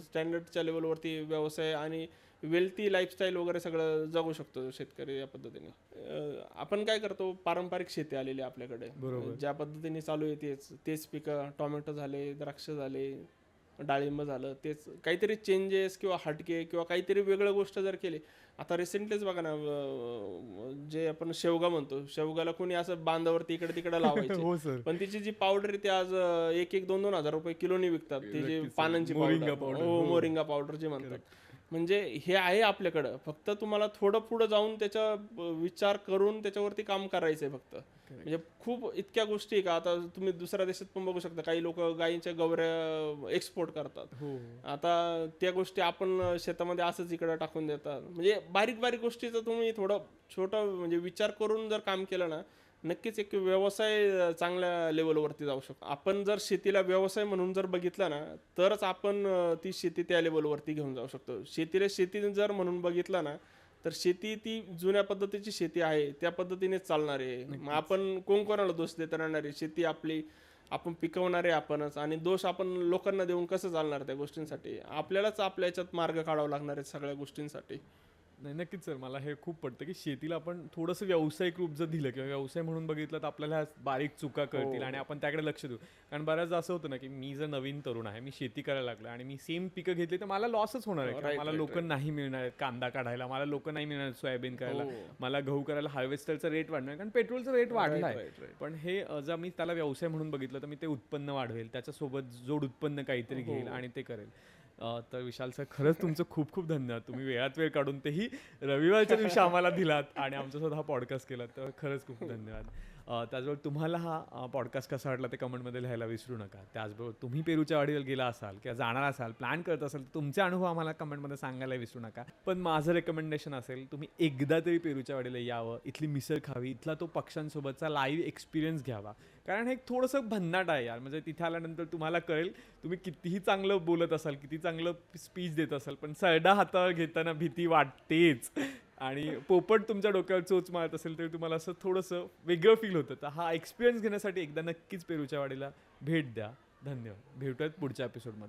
स्टँडर्डच्या लेवलवरती व्यवसाय आणि वेल्थी लाईफस्टाईल वगैरे सगळं जगू शकतो शेतकरी या पद्धतीने. आपण काय करतो, पारंपरिक शेती आलेली आहे आपल्याकडे, ज्या पद्धतीने चालू आहे तेच पिकं. टोमॅटो झाले, द्राक्ष झाले, डाळिंब झालं, तेच. काहीतरी चेंजेस किंवा हटके किंवा काहीतरी वेगळं गोष्ट जर केली. आता रिसेंटलीच बघा ना, जे आपण शेवगा म्हणतो, शेवगाला कोणी असं बांधावरती इकडे तिकडे लावायचे, हो सर. पण तिची जी पावडर आहे ती आज 1-2 हजार रुपये किलोनी विकतात. ती जी पानांची मोरिंगा पावडर, powder, हो, मोरिंगा पावडर जे म्हणतात. म्हणजे हे आहे आपल्याकडं, फक्त तुम्हाला थोडं पुढं जाऊन त्याचा विचार करून त्याच्यावरती काम करायचं आहे फक्त. म्हणजे खूप इतक्या गोष्टी आहे का, आता तुम्ही दुसऱ्या देशात पण बघू शकता, काही लोक गायीच्या गवऱ्या एक्सपोर्ट करतात. आता त्या गोष्टी आपण शेतामध्ये असंच इकडे टाकून देतात. म्हणजे बारीक बारीक गोष्टीचं तुम्ही थोडं छोटं म्हणजे विचार करून जर काम केलं ना, नक्कीच एक व्यवसाय चांगल्या लेवलवरती जाऊ शकतो. आपण जर शेतीला व्यवसाय म्हणून जर बघितला ना, तरच आपण ती शेती त्या लेवलवरती घेऊन जाऊ शकतो. शेतीला शेती जर म्हणून बघितला ना, तर शेती ती जुन्या पद्धतीची शेती आहे, त्या पद्धतीनेच चालणार आहे. मग आपण कोणाला दोष देता राहणार आहे? शेती आपली, आपण पिकवणारे आपणच, आणि दोष आपण लोकांना देऊन कसं चालणार त्या गोष्टींसाठी? आपल्यालाच आपल्या याच्यात मार्ग काढावा लागणार आहे सगळ्या गोष्टींसाठी. नाही, नक्कीच सर. मला हे खूप पटतं की शेतीला आपण थोडंसं व्यावसायिक रूप जर दिलं किंवा व्यवसाय म्हणून बघितलं, तर आपल्याला ह्या बारीक चुका कळतील आणि आपण त्याकडे लक्ष देऊ. कारण बऱ्याचदा असं होतं ना की मी जर नवीन तरुण आहे, मी शेती करायला लागलो आणि मी सेम पिकं घेतली, तर मला लॉसच होणार आहे. कारण मला लोक नाही मिळणार आहेत कांदा काढायला, मला लोक नाही मिळणार आहेत सोयाबीन करायला, मला गहू करायला हार्वेस्टरचा रेट वाढणार, कारण पेट्रोलचा रेट वाढला आहे. पण हे जर मी त्याला व्यवसाय म्हणून बघितलं, तर मी ते उत्पन्न वाढवेल, त्याच्यासोबत जोड उत्पन्न काहीतरी घेईल आणि ते करेल. तर विशाल सर, खरंच तुमचं खूप खूप धन्यवाद. तुम्ही वेळात वेळ काढून, तेही रविवारच्या दिवशी आम्हाला दिलात आणि आमच्यासोबत हा पॉडकास्ट केला, तर खरंच खूप धन्यवाद. त्याचबरोबर तुम्हाला हा पॉडकास्ट कसा वाटला ते कमेंटमध्ये लिहायला विसरू नका. त्याचबरोबर तुम्ही पेरूच्या वाडीवर गेला असाल किंवा जाणार असाल, प्लॅन करत असाल, तर तुमचे अनुभव आम्हाला कमेंटमध्ये सांगायला विसरू नका. पण माझं रेकमेंडेशन असेल, तुम्ही एकदा तरी पेरूच्या वाडीला यावं, इथली मिसळ खावी, इथला तो पक्ष्यांसोबतचा लाईव्ह एक्सपिरियन्स घ्यावा. कारण हे थोडंसं भन्नाट आहे यार. म्हणजे तिथे आल्यानंतर तुम्हाला कळेल, तुम्ही कितीही चांगलं बोलत असाल, किती चांगलं स्पीच देत असाल, पण सरडा हातावर घेताना भीती वाटतेच. आणि पोपट तुमच्या डोक्यावर चोच मारत असेल तरी तुम्हाला असं थोडंसं वेगळं फील होतं. तर हा एक्सपिरियन्स घेण्यासाठी एकदा नक्कीच पेरूच्या वाडीला भेट द्या. धन्यवाद. भेटूयात पुढच्या एपिसोडमध्ये.